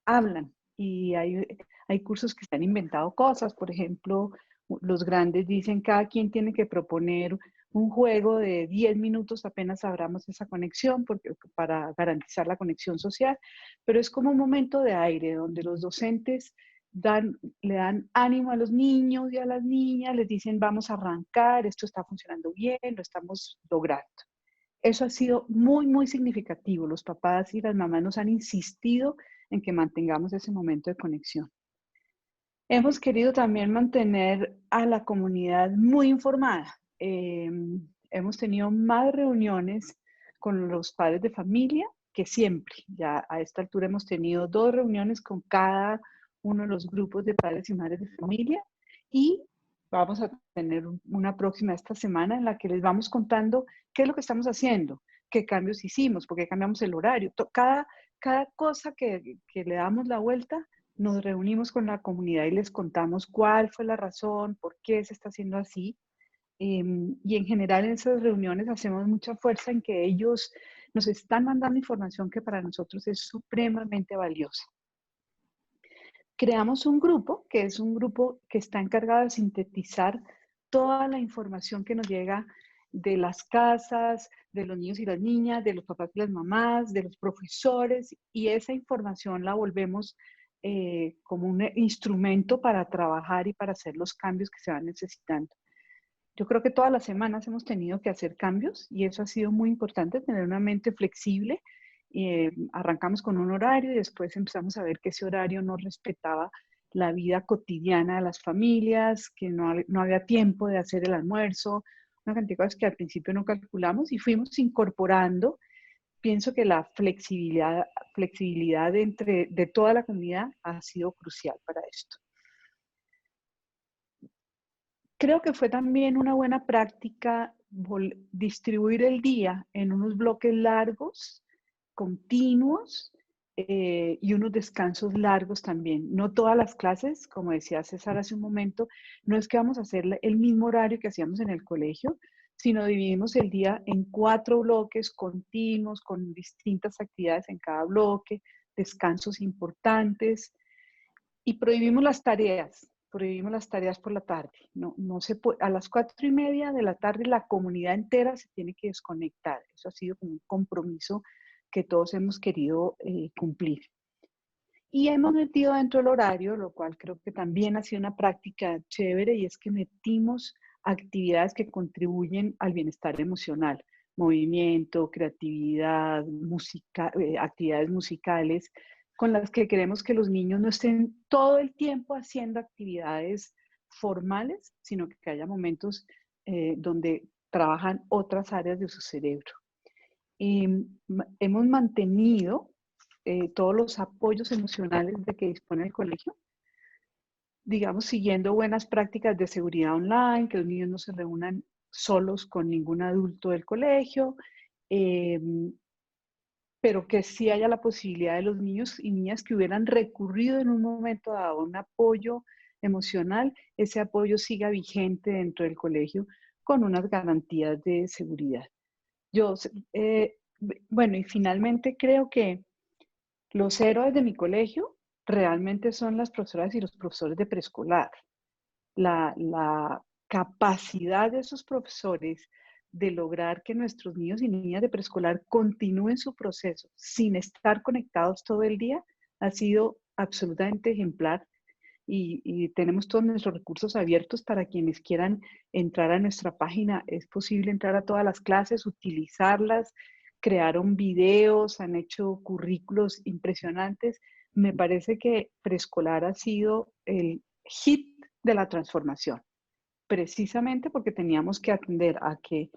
hablan. Y hay cursos que se han inventado cosas, por ejemplo, los grandes dicen cada quien tiene que proponer un juego de 10 minutos apenas abramos esa conexión para garantizar la conexión social, pero es como un momento de aire donde los docentes le dan ánimo a los niños y a las niñas, les dicen vamos a arrancar, esto está funcionando bien, lo estamos logrando. Eso ha sido muy, muy significativo. Los papás y las mamás nos han insistido en que mantengamos ese momento de conexión. Hemos querido también mantener a la comunidad muy informada. Hemos tenido más reuniones con los padres de familia que siempre. Ya a esta altura hemos tenido 2 reuniones con cada uno de los grupos de padres y madres de familia y vamos a tener una próxima esta semana en la que les vamos contando qué es lo que estamos haciendo, qué cambios hicimos, por qué cambiamos el horario. Cada cosa que le damos la vuelta, nos reunimos con la comunidad y les contamos cuál fue la razón, por qué se está haciendo así. Y en general en esas reuniones hacemos mucha fuerza en que ellos nos están mandando información que para nosotros es supremamente valiosa. Creamos un grupo, que es un grupo que está encargado de sintetizar toda la información que nos llega de las casas, de los niños y las niñas, de los papás y las mamás, de los profesores, y esa información la volvemos como un instrumento para trabajar y para hacer los cambios que se van necesitando. Yo creo que todas las semanas hemos tenido que hacer cambios y eso ha sido muy importante, tener una mente flexible Arrancamos con un horario y después empezamos a ver que ese horario no respetaba la vida cotidiana de las familias, que no había tiempo de hacer el almuerzo, una cantidad de cosas que al principio no calculamos y fuimos incorporando. Pienso que la flexibilidad de toda la comunidad ha sido crucial para esto. Creo que fue también una buena práctica distribuir el día en unos bloques largos, continuos, y unos descansos largos también. No todas las clases, como decía César hace un momento, no es que vamos a hacer el mismo horario que hacíamos en el colegio, sino dividimos el día en 4 bloques continuos, con distintas actividades en cada bloque, descansos importantes, y prohibimos las tareas por la tarde. No se puede, a las 4:30 de la tarde la comunidad entera se tiene que desconectar. Eso ha sido como un compromiso que todos hemos querido cumplir. Y hemos metido dentro del horario, lo cual creo que también ha sido una práctica chévere, y es que metimos actividades que contribuyen al bienestar emocional, movimiento, creatividad, música, actividades musicales, con las que queremos que los niños no estén todo el tiempo haciendo actividades formales, sino que haya momentos donde trabajan otras áreas de su cerebro. Hemos mantenido todos los apoyos emocionales de que dispone el colegio, digamos, siguiendo buenas prácticas de seguridad online, que los niños no se reúnan solos con ningún adulto del colegio, pero que sí haya la posibilidad de los niños y niñas que hubieran recurrido en un momento dado a un apoyo emocional, ese apoyo siga vigente dentro del colegio con unas garantías de seguridad. Bueno, y finalmente creo que los héroes de mi colegio realmente son las profesoras y los profesores de preescolar. La capacidad de esos profesores de lograr que nuestros niños y niñas de preescolar continúen su proceso sin estar conectados todo el día ha sido absolutamente ejemplar, y tenemos todos nuestros recursos abiertos para quienes quieran entrar a nuestra página. Es posible entrar a todas las clases, utilizarlas, crearon videos, han hecho currículos impresionantes. Me parece que preescolar ha sido el hit de la transformación, precisamente porque teníamos que atender a que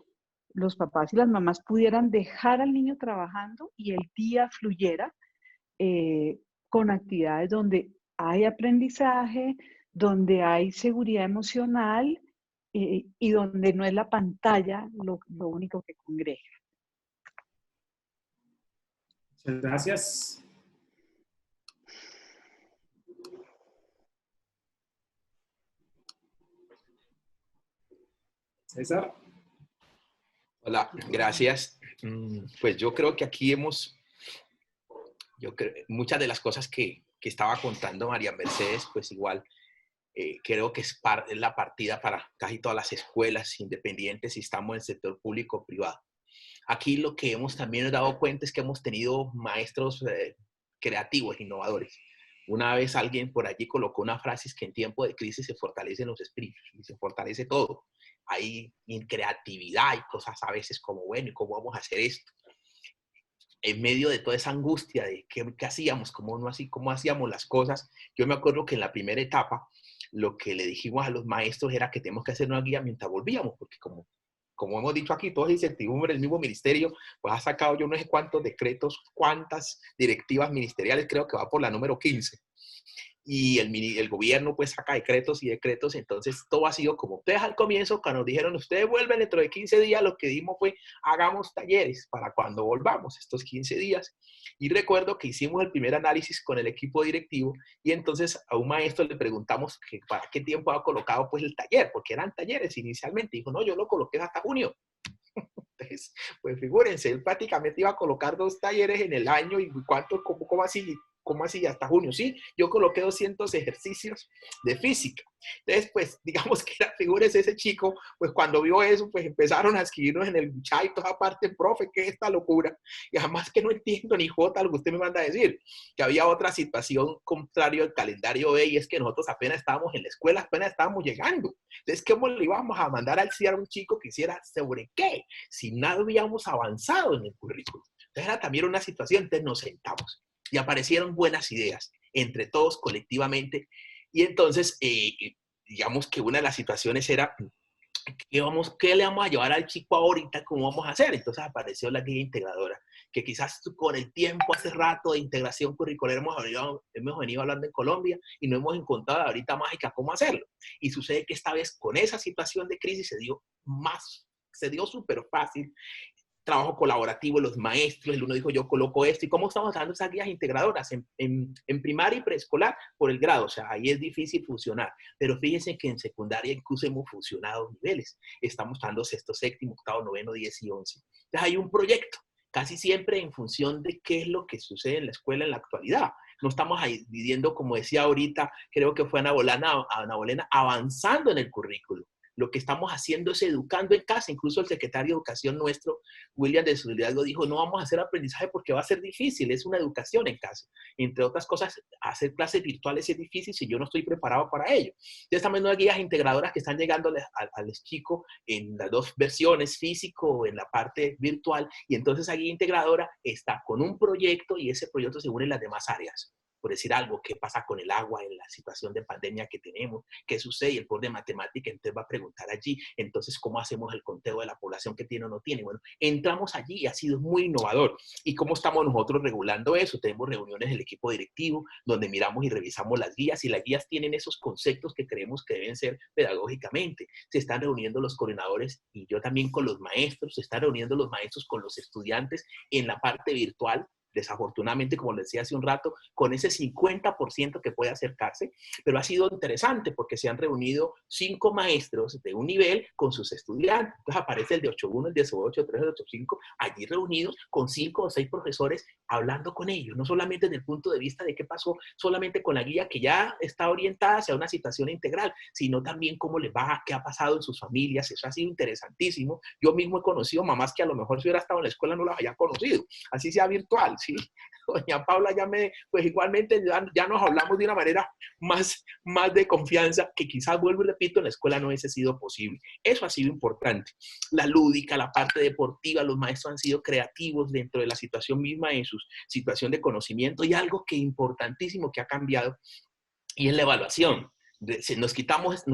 los papás y las mamás pudieran dejar al niño trabajando y el día fluyera con actividades donde hay aprendizaje, donde hay seguridad emocional y donde no es la pantalla lo único que congrega. Muchas gracias. César. Hola, gracias. Pues yo creo que aquí muchas de las cosas que estaba contando María Mercedes, pues igual creo que es la partida para casi todas las escuelas independientes, si estamos en el sector público o privado. Aquí lo que hemos también dado cuenta es que hemos tenido maestros creativos, innovadores. Una vez alguien por allí colocó una frase: es que en tiempo de crisis se fortalecen los espíritus y se fortalece todo. Hay creatividad y cosas a veces como, bueno, ¿y cómo vamos a hacer esto? En medio de toda esa angustia de qué hacíamos, cómo hacíamos las cosas, yo me acuerdo que en la primera etapa lo que le dijimos a los maestros era que tenemos que hacer una guía mientras volvíamos, porque como hemos dicho aquí, toda esa incertidumbre, el mismo ministerio pues ha sacado yo no sé cuántos decretos, cuántas directivas ministeriales, creo que va por la número 15. Y el gobierno pues saca decretos y decretos, entonces todo ha sido como ustedes al comienzo, cuando nos dijeron ustedes vuelven dentro de 15 días, lo que dimos fue hagamos talleres para cuando volvamos estos 15 días. Y recuerdo que hicimos el primer análisis con el equipo directivo y entonces a un maestro le preguntamos que para qué tiempo ha colocado pues el taller, porque eran talleres inicialmente. Dijo, no, yo lo coloqué hasta junio. Entonces, pues figúrense, él prácticamente iba a colocar 2 talleres en el año y ¿cómo así? ¿Cómo así? Hasta junio, sí. Yo coloqué 200 ejercicios de física. Entonces, pues, digamos que figúrese ese chico, pues cuando vio eso, pues empezaron a escribirnos en el chat y toda parte, profe, ¿qué es esta locura? Y además que no entiendo ni jota lo que usted me manda a decir. Que había otra situación contraria al calendario B, y es que nosotros apenas estábamos en la escuela, apenas estábamos llegando. Entonces, ¿cómo le íbamos a mandar al CIAR a un chico que hiciera sobre qué? Si nada habíamos avanzado en el currículum. Entonces era también una situación, entonces nos sentamos y aparecieron buenas ideas entre todos colectivamente. Y entonces, digamos que una de las situaciones era, ¿qué le vamos a llevar al chico ahorita? ¿Cómo vamos a hacer? Entonces apareció la guía integradora, que quizás con el tiempo, hace rato de integración curricular, hemos venido hablando en Colombia y no hemos encontrado la varita mágica cómo hacerlo. Y sucede que esta vez con esa situación de crisis se dio súper fácil. Trabajo colaborativo, los maestros, el uno dijo yo coloco esto, y cómo estamos dando esas guías integradoras en primaria y preescolar por el grado, o sea, ahí es difícil funcionar, pero fíjense que en secundaria incluso hemos fusionado niveles, estamos dando sexto, séptimo, octavo, noveno, 10 y 11. Entonces hay un proyecto, casi siempre en función de qué es lo que sucede en la escuela en la actualidad. No estamos ahí viviendo, como decía ahorita, creo que fue Ana Bolena, avanzando en el currículo. Lo que estamos haciendo es educando en casa. Incluso el secretario de Educación nuestro, William de Solidaridad, dijo, no vamos a hacer aprendizaje porque va a ser difícil, es una educación en casa. Entre otras cosas, hacer clases virtuales es difícil si yo no estoy preparado para ello. Entonces también hay guías integradoras que están llegando al chico en las dos versiones, físico o en la parte virtual, y entonces la guía integradora está con un proyecto y ese proyecto se une en las demás áreas. Por decir algo, qué pasa con el agua en la situación de pandemia que tenemos, qué sucede, y el poder de matemática entonces va a preguntar allí, entonces cómo hacemos el conteo de la población que tiene o no tiene. Bueno, entramos allí y ha sido muy innovador. ¿Y cómo estamos nosotros regulando eso? Tenemos reuniones del equipo directivo donde miramos y revisamos las guías, y las guías tienen esos conceptos que creemos que deben ser pedagógicamente. Se están reuniendo los coordinadores y yo también con los maestros, se están reuniendo los maestros con los estudiantes en la parte virtual. Desafortunadamente, como les decía hace un rato, con ese 50% que puede acercarse, pero ha sido interesante porque se han reunido 5 maestros de un nivel con sus estudiantes. Entonces aparece el de 8.1, el de 8.3, el de 8.5, allí reunidos con 5 o 6 profesores hablando con ellos, no solamente desde el punto de vista de qué pasó solamente con la guía que ya está orientada hacia una situación integral, sino también cómo les va, qué ha pasado en sus familias. Eso ha sido interesantísimo. Yo mismo he conocido mamás que a lo mejor si hubiera estado en la escuela no las había conocido, así sea virtual. ¿Sí? Doña Paula pues igualmente ya nos hablamos de una manera más de confianza, que quizás, vuelvo y repito, en la escuela no hubiese sido posible. Eso ha sido importante. La lúdica, la parte deportiva, los maestros han sido creativos dentro de la situación misma, en su situación de conocimiento, y algo que importantísimo que ha cambiado, y es la evaluación. Nos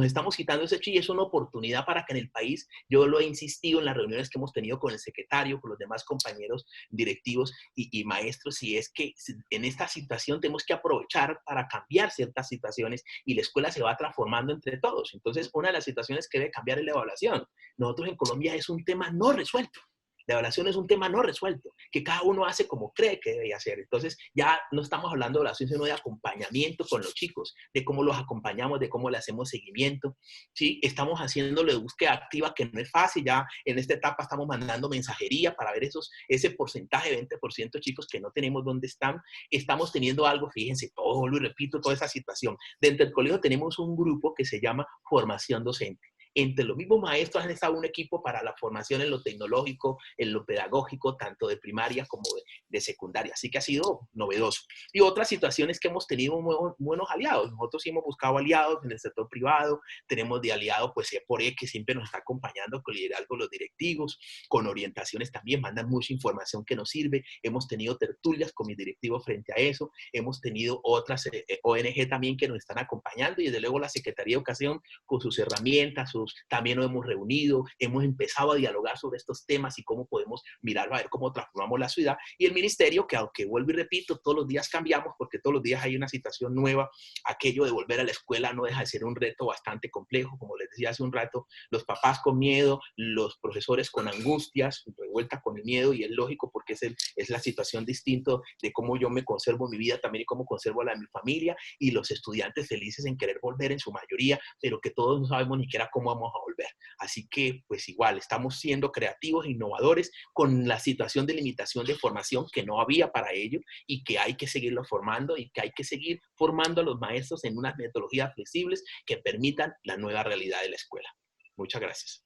estamos quitando ese chip, y es una oportunidad para que en el país, yo lo he insistido en las reuniones que hemos tenido con el secretario, con los demás compañeros directivos y maestros, y es que en esta situación tenemos que aprovechar para cambiar ciertas situaciones, y la escuela se va transformando entre todos. Entonces, una de las situaciones que debe cambiar es la evaluación. Nosotros en Colombia es un tema no resuelto. La evaluación es un tema no resuelto, que cada uno hace como cree que debe hacer. Entonces, ya no estamos hablando de evaluación, sino de acompañamiento con los chicos, de cómo los acompañamos, de cómo le hacemos seguimiento. ¿Sí? Estamos haciéndolo de búsqueda activa, que no es fácil. Ya en esta etapa estamos mandando mensajería para ver ese porcentaje, 20% de chicos que no tenemos dónde están. Estamos teniendo algo, fíjense, todo lo repito, toda esa situación. Dentro del colegio tenemos un grupo que se llama Formación Docente. Entre los mismos maestros han estado un equipo para la formación en lo tecnológico, en lo pedagógico, tanto de primaria como de secundaria. Así que ha sido novedoso. Y otras situaciones que hemos tenido buenos aliados. Nosotros sí hemos buscado aliados en el sector privado. Tenemos de aliado, pues, EPORE, que siempre nos está acompañando con liderazgo los directivos, con orientaciones también, mandan mucha información que nos sirve. Hemos tenido tertulias con mis directivos frente a eso. Hemos tenido otras ONG también que nos están acompañando, y desde luego la Secretaría de Educación con sus herramientas, también nos hemos reunido, hemos empezado a dialogar sobre estos temas y cómo podemos mirarlo, a ver cómo transformamos la ciudad. Y el ministerio, que aunque vuelvo y repito, todos los días cambiamos, porque todos los días hay una situación nueva, aquello de volver a la escuela no deja de ser un reto bastante complejo, como les decía hace un rato, los papás con miedo, los profesores con angustias, revuelta con el miedo, y es lógico porque es la situación distinta de cómo yo me conservo mi vida también y cómo conservo la de mi familia, y los estudiantes felices en querer volver en su mayoría, pero que todos no sabemos ni siquiera cómo vamos a volver. Así que, pues igual, estamos siendo creativos e innovadores con la situación de limitación de formación que no había para ello, y que hay que seguirlo formando, y que hay que seguir formando a los maestros en unas metodologías flexibles que permitan la nueva realidad de la escuela. Muchas gracias.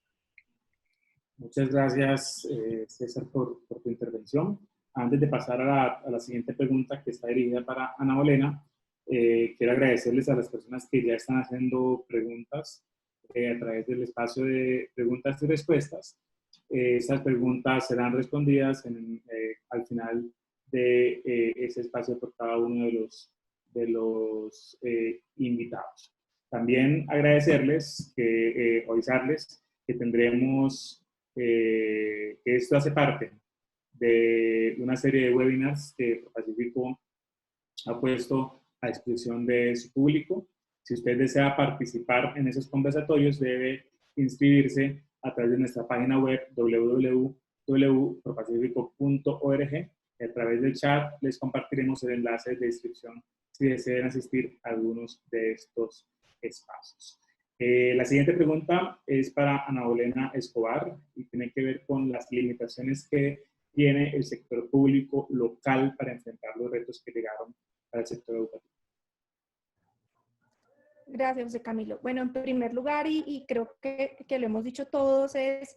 Muchas gracias, César, por tu intervención. Antes de pasar a la siguiente pregunta, que está dirigida para Ana Bolena, quiero agradecerles a las personas que ya están haciendo preguntas a través del espacio de preguntas y respuestas. Estas preguntas serán respondidas al al final de ese espacio por cada uno de los invitados. También agradecerles, avisarles que tendremos, que esto hace parte de una serie de webinars que Pacífico ha puesto a disposición de su público. Si usted desea participar en esos conversatorios, debe inscribirse a través de nuestra página web www.propacifico.org. A través del chat les compartiremos el enlace de inscripción si desean asistir a algunos de estos espacios. La siguiente pregunta es para Ana Bolena Escobar y tiene que ver con las limitaciones que tiene el sector público local para enfrentar los retos que llegaron al sector educativo. Gracias, José Camilo. Bueno, en primer lugar, y creo que lo hemos dicho todos, es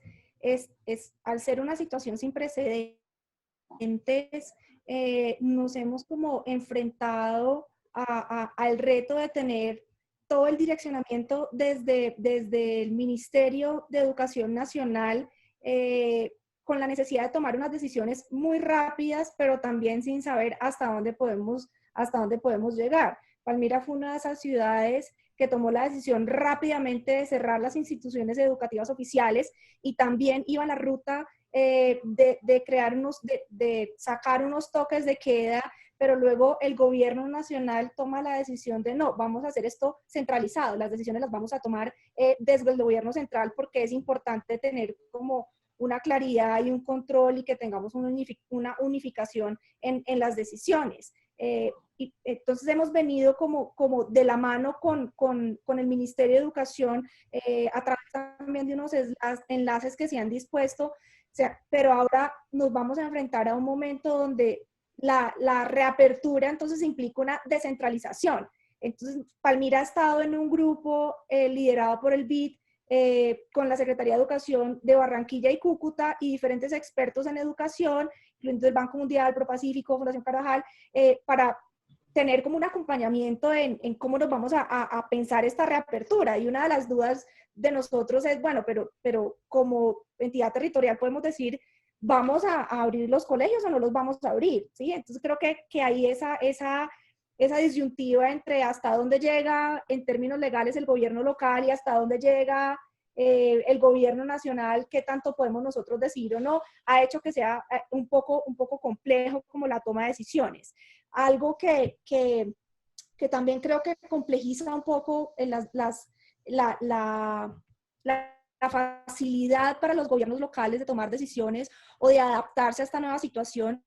al ser una situación sin precedentes, nos hemos como enfrentado al reto de tener todo el direccionamiento desde el Ministerio de Educación Nacional, con la necesidad de tomar unas decisiones muy rápidas, pero también sin saber hasta dónde podemos llegar. Palmira fue una de esas ciudades que tomó la decisión rápidamente de cerrar las instituciones educativas oficiales y también iba a la ruta de sacar unos toques de queda, pero luego el gobierno nacional toma la decisión de no, vamos a hacer esto centralizado, las decisiones las vamos a tomar desde el gobierno central porque es importante tener como una claridad y un control y que tengamos una unificación en las decisiones. Y entonces hemos venido como de la mano con el Ministerio de Educación a través también de unos enlaces que se han dispuesto, pero ahora nos vamos a enfrentar a un momento donde la reapertura entonces implica una descentralización. Entonces Palmira ha estado en un grupo liderado por el BID, con la Secretaría de Educación de Barranquilla y Cúcuta y diferentes expertos en educación, incluyendo el Banco Mundial, ProPacífico, Fundación Carvajal, para tener como un acompañamiento en cómo nos vamos a pensar esta reapertura. Y una de las dudas de nosotros es, bueno, pero como entidad territorial podemos decir, ¿vamos a abrir los colegios o no los vamos a abrir? ¿Sí? Entonces creo que hay esa disyuntiva entre hasta dónde llega en términos legales el gobierno local y hasta dónde llega el gobierno nacional, qué tanto podemos nosotros decidir o no, ha hecho que sea un poco complejo como la toma de decisiones. Algo que también creo que complejiza un poco en la facilidad para los gobiernos locales de tomar decisiones o de adaptarse a esta nueva situación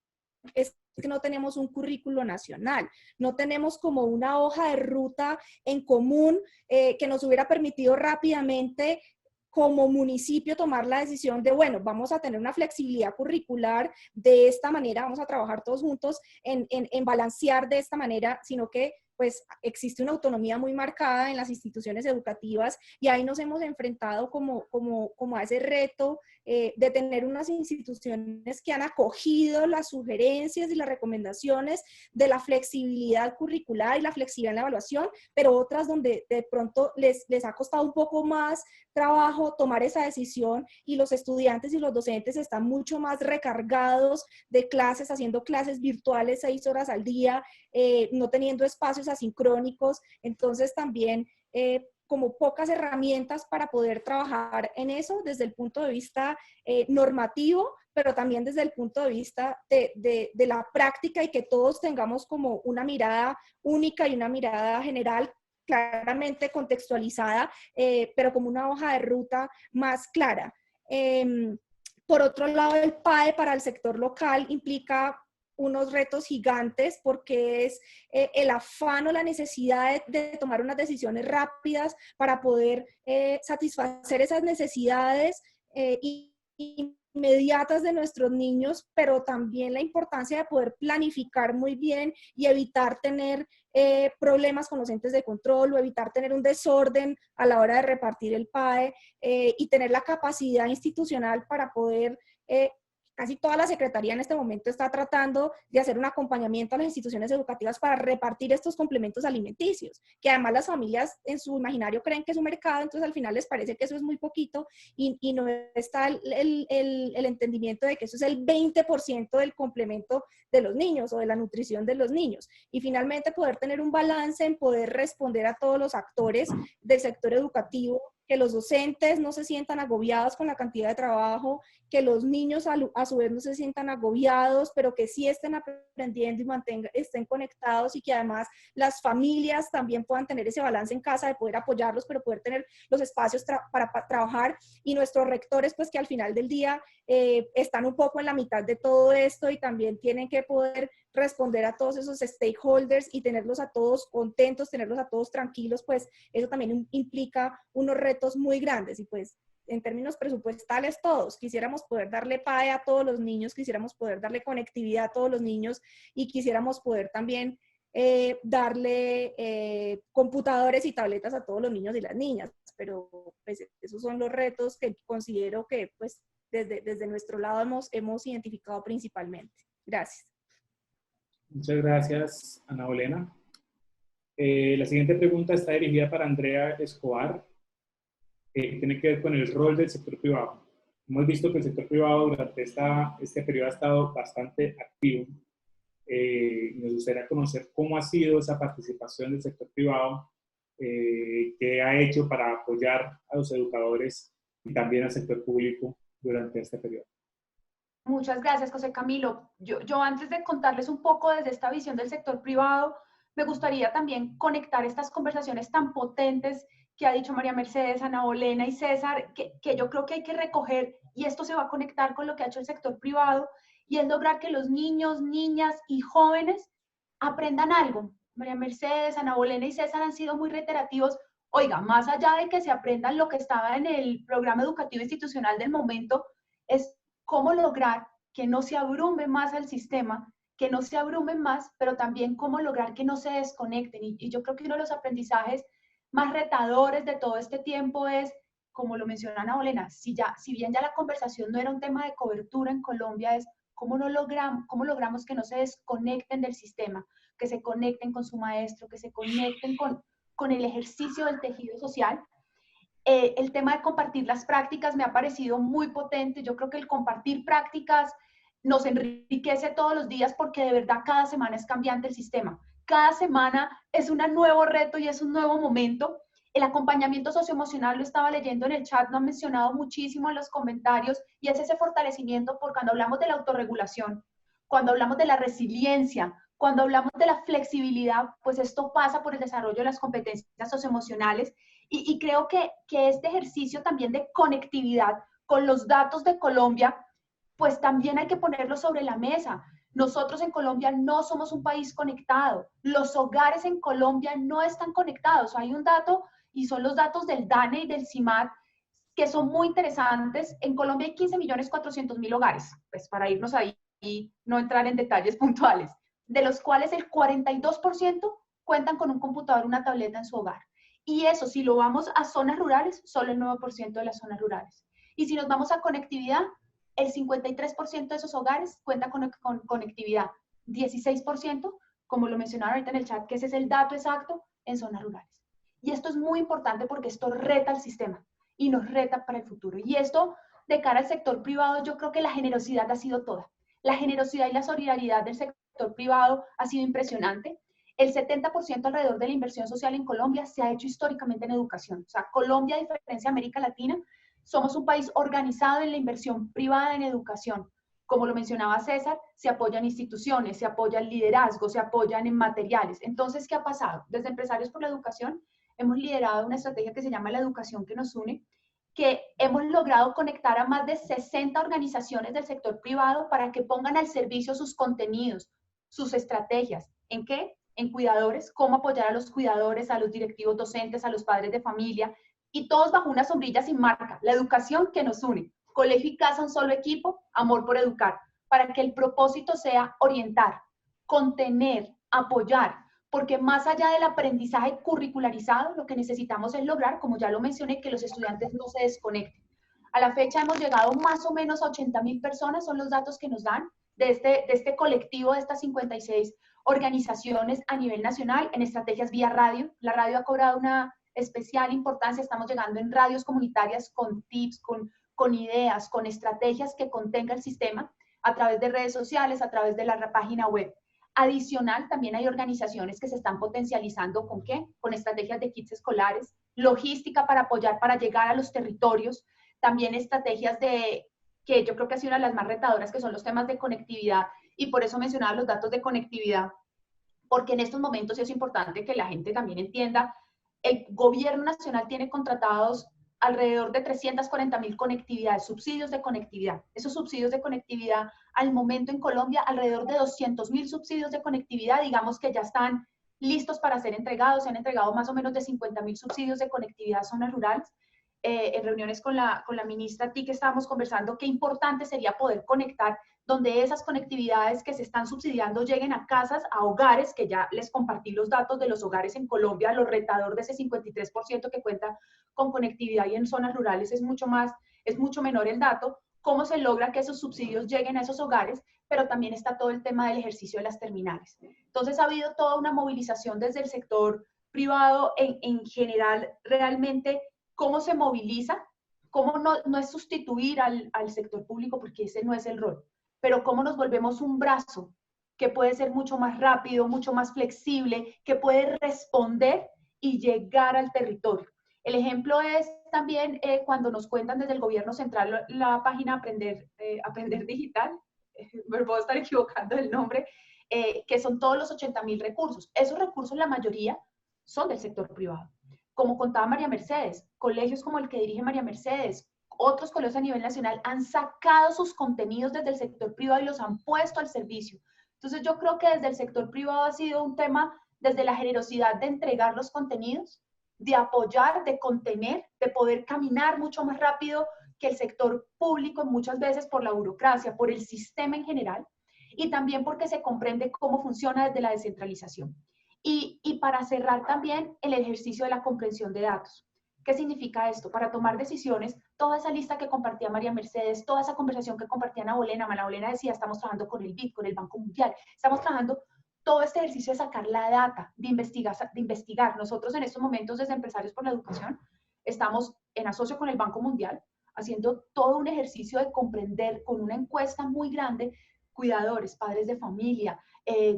es que no tenemos un currículo nacional, no tenemos como una hoja de ruta en común que nos hubiera permitido rápidamente como municipio tomar la decisión de, bueno, vamos a tener una flexibilidad curricular de esta manera, vamos a trabajar todos juntos en balancear de esta manera, sino que pues existe una autonomía muy marcada en las instituciones educativas y ahí nos hemos enfrentado como a ese reto de tener unas instituciones que han acogido las sugerencias y las recomendaciones de la flexibilidad curricular y la flexibilidad en la evaluación, pero otras donde de pronto les ha costado un poco más trabajo tomar esa decisión y los estudiantes y los docentes están mucho más recargados de clases, haciendo clases virtuales 6 horas al día, no teniendo espacios asincrónicos, entonces también como pocas herramientas para poder trabajar en eso desde el punto de vista normativo, pero también desde el punto de vista de la práctica y que todos tengamos como una mirada única y una mirada general claramente contextualizada, pero como una hoja de ruta más clara. Por otro lado, el PAE para el sector local implica unos retos gigantes porque es el afán o la necesidad de tomar unas decisiones rápidas para poder satisfacer esas necesidades inmediatas de nuestros niños, pero también la importancia de poder planificar muy bien y evitar tener problemas con los entes de control o evitar tener un desorden a la hora de repartir el PAE y tener la capacidad institucional para poder casi toda la Secretaría en este momento está tratando de hacer un acompañamiento a las instituciones educativas para repartir estos complementos alimenticios, que además las familias en su imaginario creen que es un mercado, entonces al final les parece que eso es muy poquito y no está el entendimiento de que eso es el 20% del complemento de los niños o de la nutrición de los niños. Y finalmente poder tener un balance en poder responder a todos los actores del sector educativo, que los docentes no se sientan agobiados con la cantidad de trabajo, que los niños a su vez no se sientan agobiados, pero que sí estén aprendiendo y estén conectados, y que además las familias también puedan tener ese balance en casa de poder apoyarlos, pero poder tener los espacios para trabajar, y nuestros rectores pues que al final del día están un poco en la mitad de todo esto y también tienen que poder responder a todos esos stakeholders y tenerlos a todos contentos, tenerlos a todos tranquilos, pues eso también implica unos retos muy grandes. Y pues en términos presupuestales todos quisiéramos poder darle PAE a todos los niños, quisiéramos poder darle conectividad a todos los niños y quisiéramos poder también darle computadores y tabletas a todos los niños y las niñas, pero pues esos son los retos que considero que pues desde nuestro lado hemos identificado principalmente. Gracias. Muchas gracias, Ana Bolena. La siguiente pregunta está dirigida para Andrea Escobar, que tiene que ver con el rol del sector privado. Hemos visto que el sector privado durante este periodo ha estado bastante activo. Nos gustaría conocer cómo ha sido esa participación del sector privado, qué ha hecho para apoyar a los educadores y también al sector público durante este periodo. Muchas gracias, José Camilo. Yo antes de contarles un poco desde esta visión del sector privado, me gustaría también conectar estas conversaciones tan potentes que ha dicho María Mercedes, Ana Bolena y César, que yo creo que hay que recoger, y esto se va a conectar con lo que ha hecho el sector privado, y es lograr que los niños, niñas y jóvenes aprendan algo. María Mercedes, Ana Bolena y César han sido muy reiterativos. Oiga, más allá de que se aprendan lo que estaba en el programa educativo institucional del momento, es cómo lograr que no se abrume más al sistema, que no se abrumen más, pero también cómo lograr que no se desconecten. Y yo creo que uno de los aprendizajes más retadores de todo este tiempo es, como lo menciona Ana Bolena, si bien ya la conversación no era un tema de cobertura en Colombia, es cómo logramos que no se desconecten del sistema, que se conecten con su maestro, que se conecten con el ejercicio del tejido social. El tema de compartir las prácticas me ha parecido muy potente. Yo creo que el compartir prácticas nos enriquece todos los días porque de verdad cada semana es cambiante el sistema. Cada semana es un nuevo reto y es un nuevo momento. El acompañamiento socioemocional, lo estaba leyendo en el chat, lo han mencionado muchísimo en los comentarios, y es ese fortalecimiento por cuando hablamos de la autorregulación, cuando hablamos de la resiliencia, cuando hablamos de la flexibilidad, pues esto pasa por el desarrollo de las competencias socioemocionales. Y creo que este ejercicio también de conectividad con los datos de Colombia, pues también hay que ponerlo sobre la mesa. Nosotros en Colombia no somos un país conectado. Los hogares en Colombia no están conectados. Hay un dato, y son los datos del DANE y del CIMAT, que son muy interesantes. En Colombia hay 15.400.000 hogares, pues para irnos ahí y no entrar en detalles puntuales, de los cuales el 42% cuentan con un computador o una tableta en su hogar. Y eso, si lo vamos a zonas rurales, solo el 9% de las zonas rurales. Y si nos vamos a conectividad, el 53% de esos hogares cuentan con conectividad. 16%, como lo mencionaron ahorita en el chat, que ese es el dato exacto, en zonas rurales. Y esto es muy importante porque esto reta al sistema y nos reta para el futuro. Y esto, de cara al sector privado, yo creo que la generosidad ha sido toda. La generosidad y la solidaridad del sector privado ha sido impresionante. El 70% alrededor de la inversión social en Colombia se ha hecho históricamente en educación. O sea, Colombia, a diferencia de América Latina, somos un país organizado en la inversión privada en educación. Como lo mencionaba César, se apoyan instituciones, se apoya el liderazgo, se apoyan en materiales. Entonces, ¿qué ha pasado? Desde Empresarios por la Educación hemos liderado una estrategia que se llama La Educación que nos une, que hemos logrado conectar a más de 60 organizaciones del sector privado para que pongan al servicio sus contenidos, sus estrategias. ¿En qué? En cuidadores, cómo apoyar a los cuidadores, a los directivos docentes, a los padres de familia, y todos bajo una sombrilla sin marca, la educación que nos une. Colegio y casa, un solo equipo, amor por educar, para que el propósito sea orientar, contener, apoyar, porque más allá del aprendizaje curricularizado, lo que necesitamos es lograr, como ya lo mencioné, que los estudiantes no se desconecten. A la fecha hemos llegado más o menos a 80.000 personas, son los datos que nos dan de este colectivo, de estas 56 organizaciones a nivel nacional en estrategias vía radio. La radio ha cobrado una especial importancia, estamos llegando en radios comunitarias con tips, con ideas, con estrategias que contenga el sistema a través de redes sociales, a través de la página web. Adicional, también hay organizaciones que se están potencializando ¿con qué? Con estrategias de kits escolares, logística para apoyar, para llegar a los territorios, también estrategias que yo creo que ha sido una de las más retadoras, que son los temas de conectividad, y por eso mencionaba los datos de conectividad, porque en estos momentos es importante que la gente también entienda, el gobierno nacional tiene contratados alrededor de 340.000 conectividades, subsidios de conectividad. Esos subsidios de conectividad, al momento en Colombia, alrededor de 200.000 subsidios de conectividad, digamos que ya están listos para ser entregados. Se han entregado más o menos de 50.000 subsidios de conectividad a zonas rurales. En reuniones con la ministra TIC estábamos conversando qué importante sería poder conectar donde esas conectividades que se están subsidiando lleguen a casas, a hogares, que ya les compartí los datos de los hogares en Colombia, lo retador de ese 53% que cuenta con conectividad, y en zonas rurales es mucho menor el dato. ¿Cómo se logra que esos subsidios lleguen a esos hogares? Pero también está todo el tema del ejercicio de las terminales. Entonces ha habido toda una movilización desde el sector privado en general, realmente cómo se moviliza, cómo no es sustituir al sector público, porque ese no es el rol, pero cómo nos volvemos un brazo que puede ser mucho más rápido, mucho más flexible, que puede responder y llegar al territorio. El ejemplo es también cuando nos cuentan desde el gobierno central la página Aprender Digital, me puedo estar equivocando del nombre, que son todos los 80.000 recursos. Esos recursos, la mayoría, son del sector privado. Como contaba María Mercedes, colegios como el que dirige María Mercedes, otros colegios a nivel nacional han sacado sus contenidos desde el sector privado y los han puesto al servicio. Entonces yo creo que desde el sector privado ha sido un tema desde la generosidad de entregar los contenidos, de apoyar, de contener, de poder caminar mucho más rápido que el sector público, muchas veces por la burocracia, por el sistema en general, y también porque se comprende cómo funciona desde la descentralización. Y para cerrar también el ejercicio de la comprensión de datos. ¿Qué significa esto? Para tomar decisiones, toda esa lista que compartía María Mercedes, toda esa conversación que compartía Ana Bolena decía, estamos trabajando con el BID, con el Banco Mundial, estamos trabajando todo este ejercicio de sacar la data, de investigar. Nosotros en estos momentos, desde Empresarios por la Educación, estamos en asocio con el Banco Mundial, haciendo todo un ejercicio de comprender con una encuesta muy grande, cuidadores, padres de familia,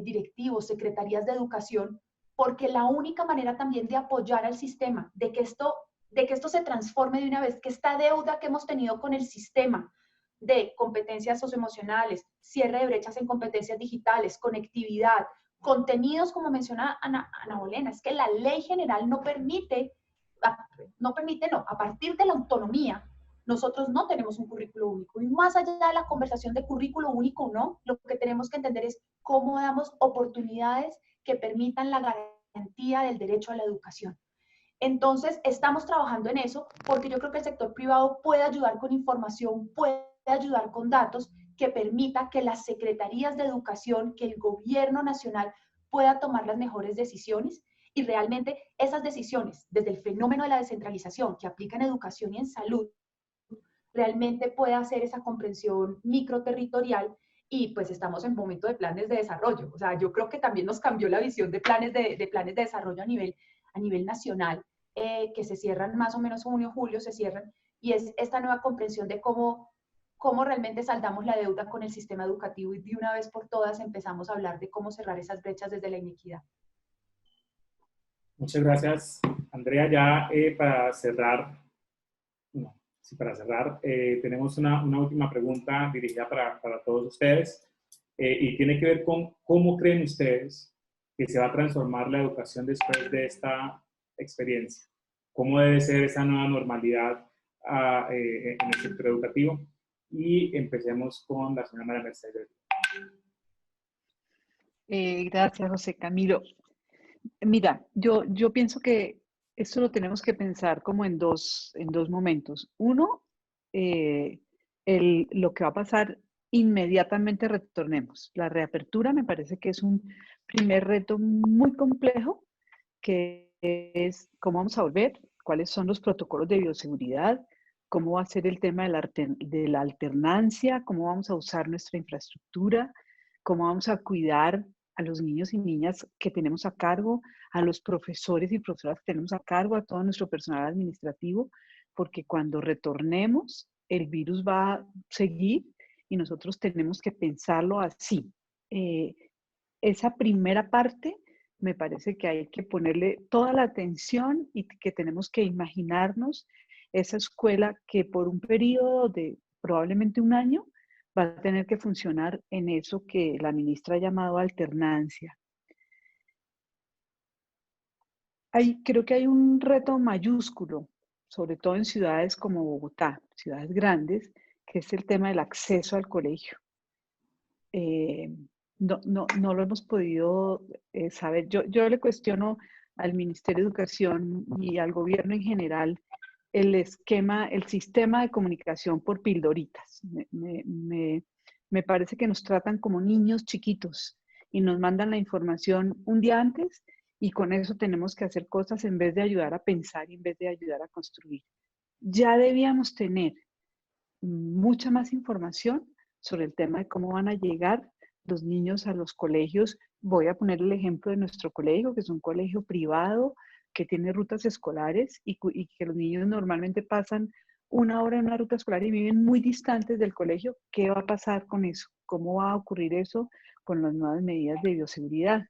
directivos, secretarías de educación, porque la única manera también de apoyar al sistema, de que esto se transforme de una vez, que esta deuda que hemos tenido con el sistema de competencias socioemocionales, cierre de brechas en competencias digitales, conectividad, contenidos, como menciona Ana Bolena, es que la ley general no permite, a partir de la autonomía, nosotros no tenemos un currículo único. Y más allá de la conversación de currículo único o no, lo que tenemos que entender es cómo damos oportunidades que permitan la garantía del derecho a la educación. Entonces, estamos trabajando en eso porque yo creo que el sector privado puede ayudar con información, puede ayudar con datos que permita que las secretarías de educación, que el gobierno nacional pueda tomar las mejores decisiones, y realmente esas decisiones, desde el fenómeno de la descentralización que aplica en educación y en salud, realmente pueda hacer esa comprensión microterritorial. Y pues estamos en momento de planes de desarrollo. O sea, yo creo que también nos cambió la visión de planes de desarrollo a nivel nacional, que se cierran más o menos junio, julio, se cierran, y es esta nueva comprensión de cómo realmente saldamos la deuda con el sistema educativo, y de una vez por todas empezamos a hablar de cómo cerrar esas brechas desde la inequidad. Muchas gracias, Andrea. Ya para cerrar, tenemos una última pregunta dirigida para todos ustedes, y tiene que ver con cómo creen ustedes que se va a transformar la educación después de esta experiencia. ¿Cómo debe ser esa nueva normalidad en el sector educativo? Y empecemos con la señora María Mercedes. Gracias, José Camilo. Mira, yo pienso que esto lo tenemos que pensar como en dos momentos. Uno, lo que va a pasar inmediatamente retornemos. La reapertura me parece que es un primer reto muy complejo, que es cómo vamos a volver, cuáles son los protocolos de bioseguridad, cómo va a ser el tema de la alternancia, cómo vamos a usar nuestra infraestructura, cómo vamos a cuidar a los niños y niñas que tenemos a cargo, a los profesores y profesoras que tenemos a cargo, a todo nuestro personal administrativo, porque cuando retornemos, el virus va a seguir y nosotros tenemos que pensarlo así. Esa primera parte me parece que hay que ponerle toda la atención y que tenemos que imaginarnos esa escuela que por un periodo de probablemente un año va a tener que funcionar en eso que la ministra ha llamado alternancia. Creo que hay un reto mayúsculo, sobre todo en ciudades como Bogotá, ciudades grandes, que es el tema del acceso al colegio. No lo hemos podido saber. Yo le cuestiono al Ministerio de Educación y al gobierno en general el sistema de comunicación por pildoritas. Me parece que nos tratan como niños chiquitos y nos mandan la información un día antes y con eso tenemos que hacer cosas en vez de ayudar a pensar y en vez de ayudar a construir. Ya debíamos tener mucha más información sobre el tema de cómo van a llegar los niños a los colegios. Voy a poner el ejemplo de nuestro colegio, que es un colegio privado, que tiene rutas escolares y que los niños normalmente pasan una hora en una ruta escolar y viven muy distantes del colegio. ¿Qué va a pasar con eso? ¿Cómo va a ocurrir eso con las nuevas medidas de bioseguridad?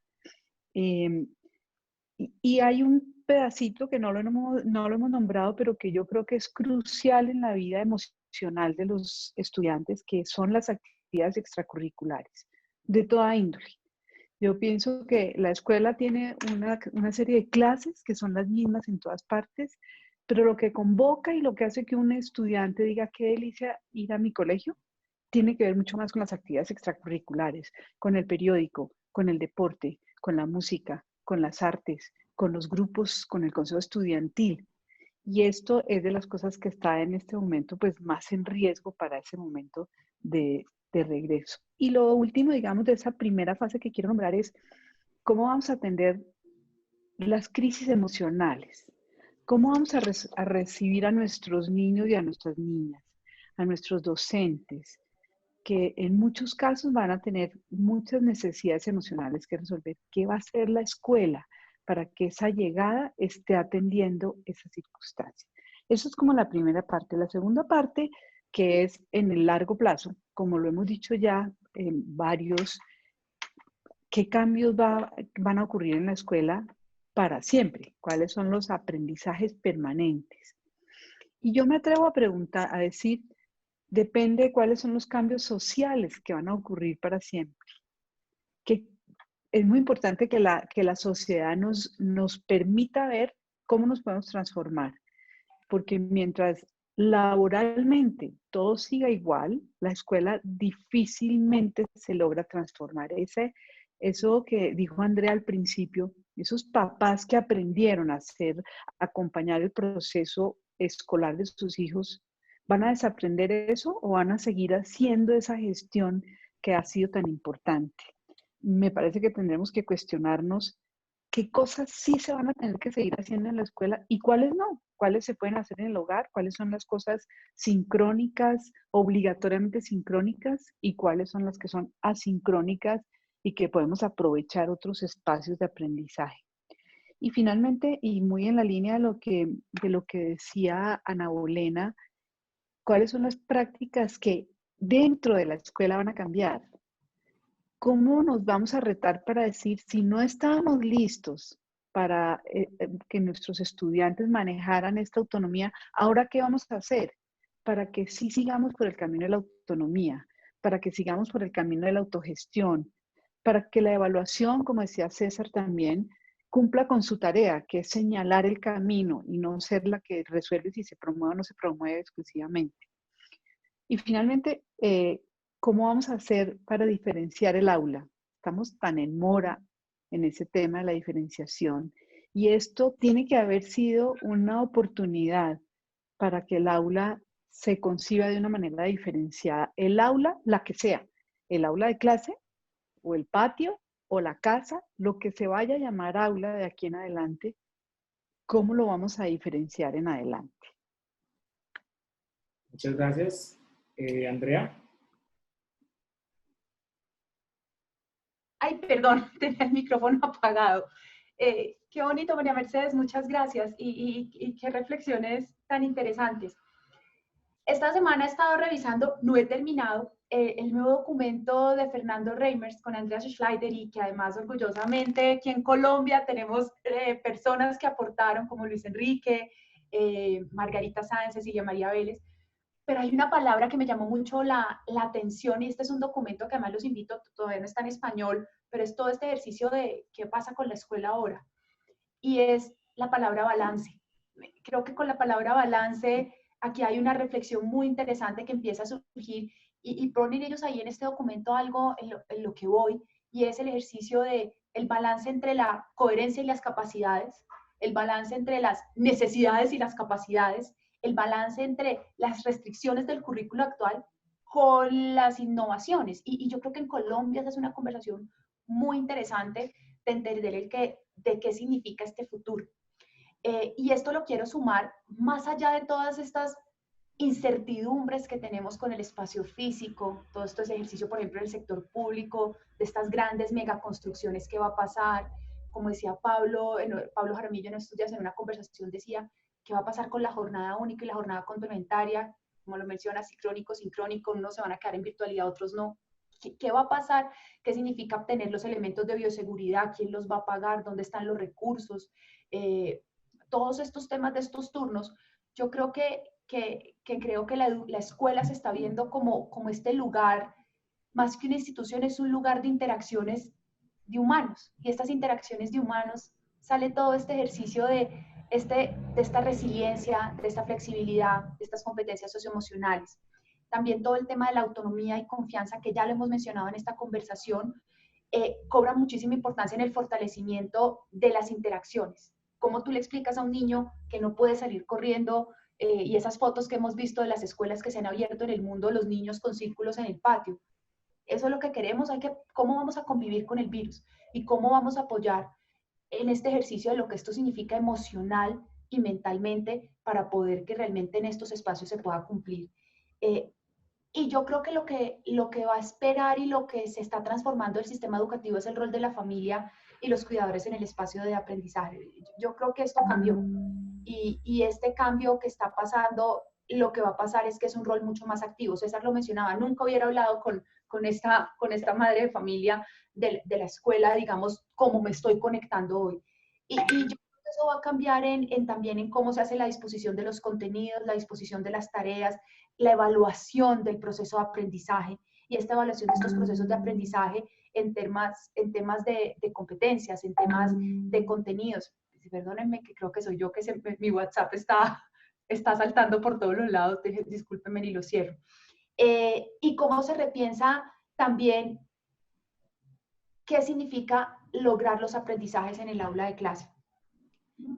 Y hay un pedacito que no lo hemos nombrado, pero que yo creo que es crucial en la vida emocional de los estudiantes, que son las actividades extracurriculares de toda índole. Yo pienso que la escuela tiene una serie de clases que son las mismas en todas partes, pero lo que convoca y lo que hace que un estudiante diga qué delicia ir a mi colegio, tiene que ver mucho más con las actividades extracurriculares, con el periódico, con el deporte, con la música, con las artes, con los grupos, con el consejo estudiantil. Y esto es de las cosas que está en este momento pues más en riesgo para ese momento de regreso. Y lo último, digamos, de esa primera fase que quiero nombrar es cómo vamos a atender las crisis emocionales. ¿Cómo vamos a recibir a nuestros niños y a nuestras niñas, a nuestros docentes, que en muchos casos van a tener muchas necesidades emocionales que resolver? ¿Qué va a hacer la escuela para que esa llegada esté atendiendo esa circunstancia? Eso es como la primera parte. La segunda parte, que es en el largo plazo, como lo hemos dicho ya en varios, ¿qué cambios van a ocurrir en la escuela para siempre? ¿Cuáles son los aprendizajes permanentes? Y yo me atrevo a preguntar, a decir, depende de cuáles son los cambios sociales que van a ocurrir para siempre. Que es muy importante que la sociedad nos permita ver cómo nos podemos transformar, porque mientras laboralmente todo siga igual, la escuela difícilmente se logra transformar. Eso que dijo Andrea al principio, esos papás que aprendieron a acompañar el proceso escolar de sus hijos, ¿van a desaprender eso o van a seguir haciendo esa gestión que ha sido tan importante? Me parece que tendremos que cuestionarnos qué cosas sí se van a tener que seguir haciendo en la escuela y cuáles no, cuáles se pueden hacer en el hogar, cuáles son las cosas sincrónicas, obligatoriamente sincrónicas, y cuáles son las que son asincrónicas y que podemos aprovechar otros espacios de aprendizaje. Y finalmente, y muy en la línea de lo que decía Ana Bolena, ¿cuáles son las prácticas que dentro de la escuela van a cambiar? ¿Cómo nos vamos a retar para decir, si no estábamos listos para que nuestros estudiantes manejaran esta autonomía, ahora qué vamos a hacer para que sí sigamos por el camino de la autonomía, para que sigamos por el camino de la autogestión, para que la evaluación, como decía César también, cumpla con su tarea, que es señalar el camino y no ser la que resuelve si se promueve o no se promueve exclusivamente? Y finalmente, ¿cómo vamos a hacer para diferenciar el aula? Estamos tan en mora en ese tema de la diferenciación, y esto tiene que haber sido una oportunidad para que el aula se conciba de una manera diferenciada. El aula, la que sea, el aula de clase o el patio o la casa, lo que se vaya a llamar aula de aquí en adelante, ¿cómo lo vamos a diferenciar en adelante? Muchas gracias. Andrea. Ay, perdón, tenía el micrófono apagado. Qué bonito, María Mercedes, muchas gracias y qué reflexiones tan interesantes. Esta semana he estado revisando, no he terminado, el nuevo documento de Fernando Reimers con Andreas Schleider y que además orgullosamente aquí en Colombia tenemos personas que aportaron como Luis Enrique, Margarita Sáenz, Cecilia María Vélez, pero hay una palabra que me llamó mucho la atención y este es un documento que además los invito, todavía no está en español, pero es todo este ejercicio de qué pasa con la escuela ahora y es la palabra balance. Creo que con la palabra balance aquí hay una reflexión muy interesante que empieza a surgir y ponen ellos ahí en este documento algo en lo que voy y es el ejercicio de el balance entre la coherencia y las capacidades, el balance entre las necesidades y las capacidades, el balance entre las restricciones del currículo actual con las innovaciones. Y yo creo que en Colombia esa es una conversación muy interesante de entender de qué significa este futuro. Y esto lo quiero sumar más allá de todas estas incertidumbres que tenemos con el espacio físico, todo esto es ejercicio, por ejemplo, en el sector público, de estas grandes megaconstrucciones que va a pasar, como decía Pablo Jaramillo en estos días en una conversación decía, ¿qué va a pasar con la jornada única y la jornada complementaria? Como lo menciona, sincrónico, sincrónico, unos se van a quedar en virtualidad, otros no. ¿Qué va a pasar? ¿Qué significa obtener los elementos de bioseguridad? ¿Quién los va a pagar? ¿Dónde están los recursos? Todos estos temas de estos turnos, yo creo que creo que la escuela se está viendo como este lugar, más que una institución, es un lugar de interacciones de humanos. Y estas interacciones de humanos sale todo este ejercicio de esta resiliencia, de esta flexibilidad, de estas competencias socioemocionales. También todo el tema de la autonomía y confianza, que ya lo hemos mencionado en esta conversación, cobra muchísima importancia en el fortalecimiento de las interacciones. ¿Cómo tú le explicas a un niño que no puede salir corriendo? Y esas fotos que hemos visto de las escuelas que se han abierto en el mundo, los niños con círculos en el patio. Eso es lo que queremos, ¿cómo vamos a convivir con el virus? Y cómo vamos a apoyar en este ejercicio de lo que esto significa emocional y mentalmente para poder que realmente en estos espacios se pueda cumplir. Y yo creo que lo que va a esperar y lo que se está transformando el sistema educativo es el rol de la familia y los cuidadores en el espacio de aprendizaje. Yo creo que esto cambió y este cambio que está pasando, lo que va a pasar es que es un rol mucho más activo. César lo mencionaba, nunca hubiera hablado con esta madre de familia de la escuela, digamos, cómo me estoy conectando hoy. Y yo creo que eso va a cambiar también en cómo se hace la disposición de los contenidos, la disposición de las tareas, la evaluación del proceso de aprendizaje y esta evaluación de estos procesos de aprendizaje en temas de competencias, en temas de contenidos. Perdónenme que creo que soy yo que mi WhatsApp está saltando por todos los lados, discúlpenme y lo cierro. Y cómo se repiensa también qué significa lograr los aprendizajes en el aula de clase.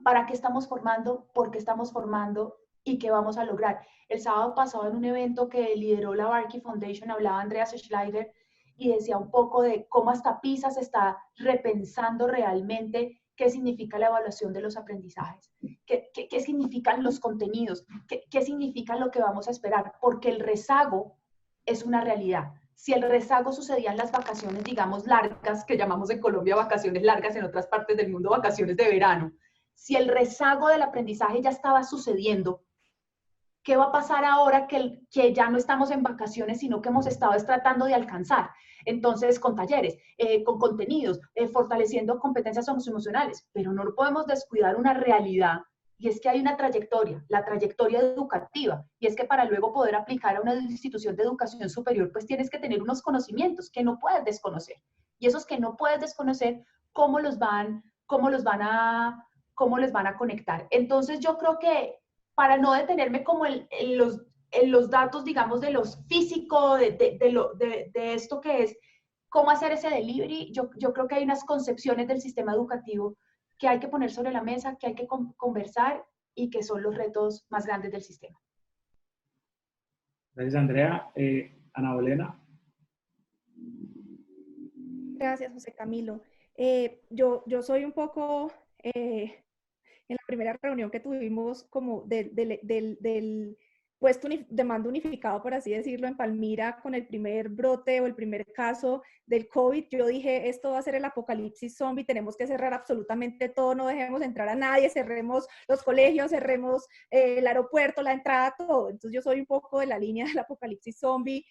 ¿Para qué estamos formando? ¿Por qué estamos formando? ¿Y qué vamos a lograr? El sábado pasado en un evento que lideró la Barkey Foundation hablaba Andreas Schleider y decía un poco de cómo hasta PISA se está repensando realmente qué significa la evaluación de los aprendizajes, qué significan los contenidos, qué significa lo que vamos a esperar, porque el rezago es una realidad. Si el rezago sucedía en las vacaciones, digamos, largas, que llamamos en Colombia vacaciones largas, en otras partes del mundo vacaciones de verano, si el rezago del aprendizaje ya estaba sucediendo, ¿qué va a pasar ahora que ya no estamos en vacaciones, sino que hemos estado tratando de alcanzar? Entonces, con talleres, con contenidos, fortaleciendo competencias socioemocionales, pero no podemos descuidar una realidad, y es que hay una trayectoria, la trayectoria educativa, y es que para luego poder aplicar a una institución de educación superior, pues tienes que tener unos conocimientos que no puedes desconocer, y esos que no puedes desconocer, ¿cómo les van a conectar? Entonces, yo creo que para no detenerme como en los datos, digamos, de los físicos, de esto que es cómo hacer ese delivery, yo creo que hay unas concepciones del sistema educativo que hay que poner sobre la mesa, que hay que conversar y que son los retos más grandes del sistema. Gracias, Andrea. Ana Bolena. Gracias, José Camilo. Yo soy un poco, en la primera reunión que tuvimos como del puesto de mando unificado, por así decirlo, en Palmira con el primer brote o el primer caso del COVID, yo dije, esto va a ser el apocalipsis zombie, tenemos que cerrar absolutamente todo, no dejemos entrar a nadie, cerremos los colegios, cerremos el aeropuerto, la entrada, todo. Entonces yo soy un poco de la línea del apocalipsis zombie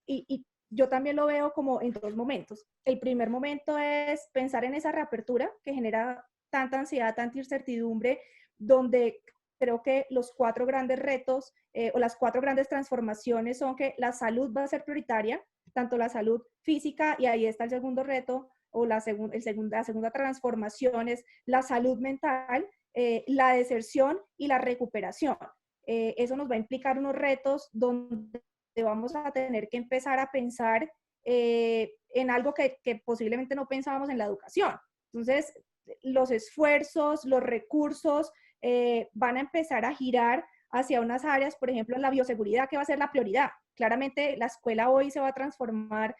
y yo también lo veo como en dos momentos. El primer momento es pensar en esa reapertura que genera tanta ansiedad, tanta incertidumbre, donde creo que los 4 grandes retos o las 4 grandes transformaciones son que la salud va a ser prioritaria, tanto la salud física, y ahí está el segundo reto, o la segunda transformación es la salud mental, la deserción y la recuperación. Eso nos va a implicar unos retos donde vamos a tener que empezar a pensar en algo que posiblemente no pensábamos en la educación. Entonces, los esfuerzos, los recursos van a empezar a girar hacia unas áreas, por ejemplo, la bioseguridad, que va a ser la prioridad. Claramente, la escuela hoy se va a transformar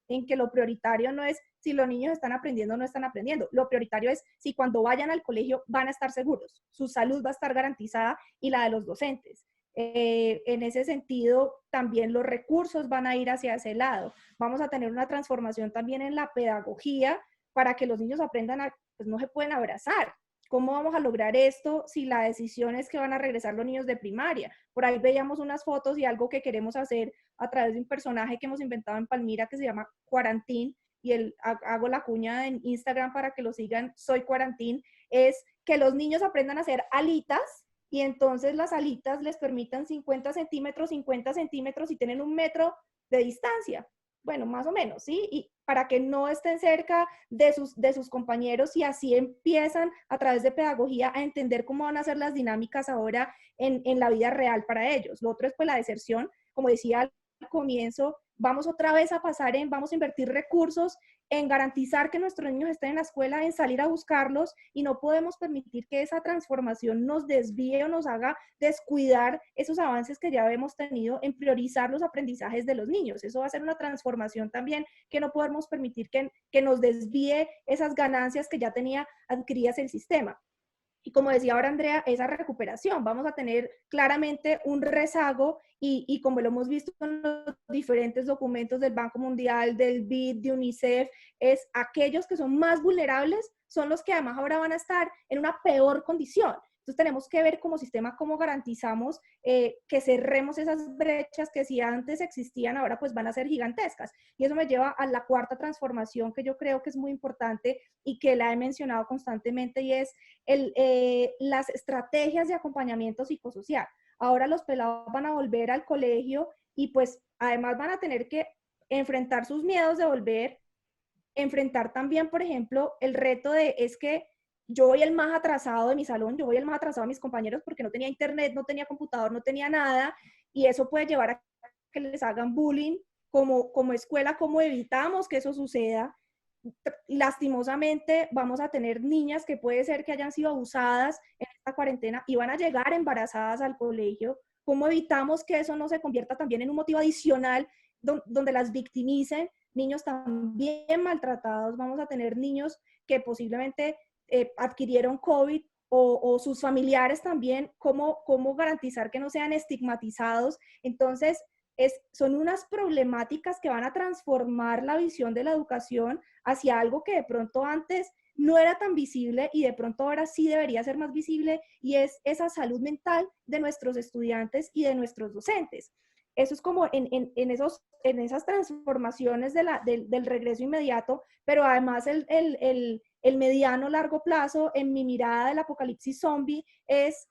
en que lo prioritario no es si los niños están aprendiendo o no están aprendiendo. Lo prioritario es si cuando vayan al colegio van a estar seguros, su salud va a estar garantizada y la de los docentes. En ese sentido, también los recursos van a ir hacia ese lado. Vamos a tener una transformación también en la pedagogía para que los niños aprendan a, pues no se pueden abrazar. ¿Cómo vamos a lograr esto si la decisión es que van a regresar los niños de primaria? Por ahí veíamos unas fotos y algo que queremos hacer a través de un personaje que hemos inventado en Palmira que se llama Cuarantín, y hago la cuña en Instagram para que lo sigan, soy Cuarantín, es que los niños aprendan a hacer alitas y entonces las alitas les permitan 50 centímetros y tienen 1 metro de distancia. Bueno, más o menos, ¿sí? Y para que no estén cerca de sus compañeros y así empiezan a través de pedagogía a entender cómo van a ser las dinámicas ahora en la vida real para ellos. Lo otro es pues la deserción, como decía al comienzo, vamos otra vez a vamos a invertir recursos en garantizar que nuestros niños estén en la escuela, en salir a buscarlos, y no podemos permitir que esa transformación nos desvíe o nos haga descuidar esos avances que ya hemos tenido en priorizar los aprendizajes de los niños. Eso va a ser una transformación también que no podemos permitir que nos desvíe esas ganancias que ya tenía adquiridas el sistema. Y como decía ahora Andrea, esa recuperación, vamos a tener claramente un rezago y como lo hemos visto en los diferentes documentos del Banco Mundial, del BID, de UNICEF, es aquellos que son más vulnerables son los que además ahora van a estar en una peor condición. Entonces tenemos que ver como sistema cómo garantizamos que cerremos esas brechas que si antes existían, ahora pues van a ser gigantescas. Y eso me lleva a la 4ª transformación que yo creo que es muy importante y que la he mencionado constantemente, y es las estrategias de acompañamiento psicosocial. Ahora los pelados van a volver al colegio y pues además van a tener que enfrentar sus miedos de volver, enfrentar también, por ejemplo, el reto de es que yo voy el más atrasado de mi salón, yo voy el más atrasado de mis compañeros porque no tenía internet, no tenía computador, no tenía nada, y eso puede llevar a que les hagan bullying como escuela. ¿Cómo evitamos que eso suceda? Lastimosamente vamos a tener niñas que puede ser que hayan sido abusadas en esta cuarentena y van a llegar embarazadas al colegio. ¿Cómo evitamos que eso no se convierta también en un motivo adicional donde las victimicen? Niños también maltratados, vamos a tener niños que posiblemente adquirieron COVID o sus familiares también, ¿cómo garantizar que no sean estigmatizados? Entonces, son unas problemáticas que van a transformar la visión de la educación hacia algo que de pronto antes no era tan visible y de pronto ahora sí debería ser más visible, y es esa salud mental de nuestros estudiantes y de nuestros docentes. Eso es como en esas transformaciones del regreso inmediato, pero además el mediano largo plazo, en mi mirada del apocalipsis zombie, es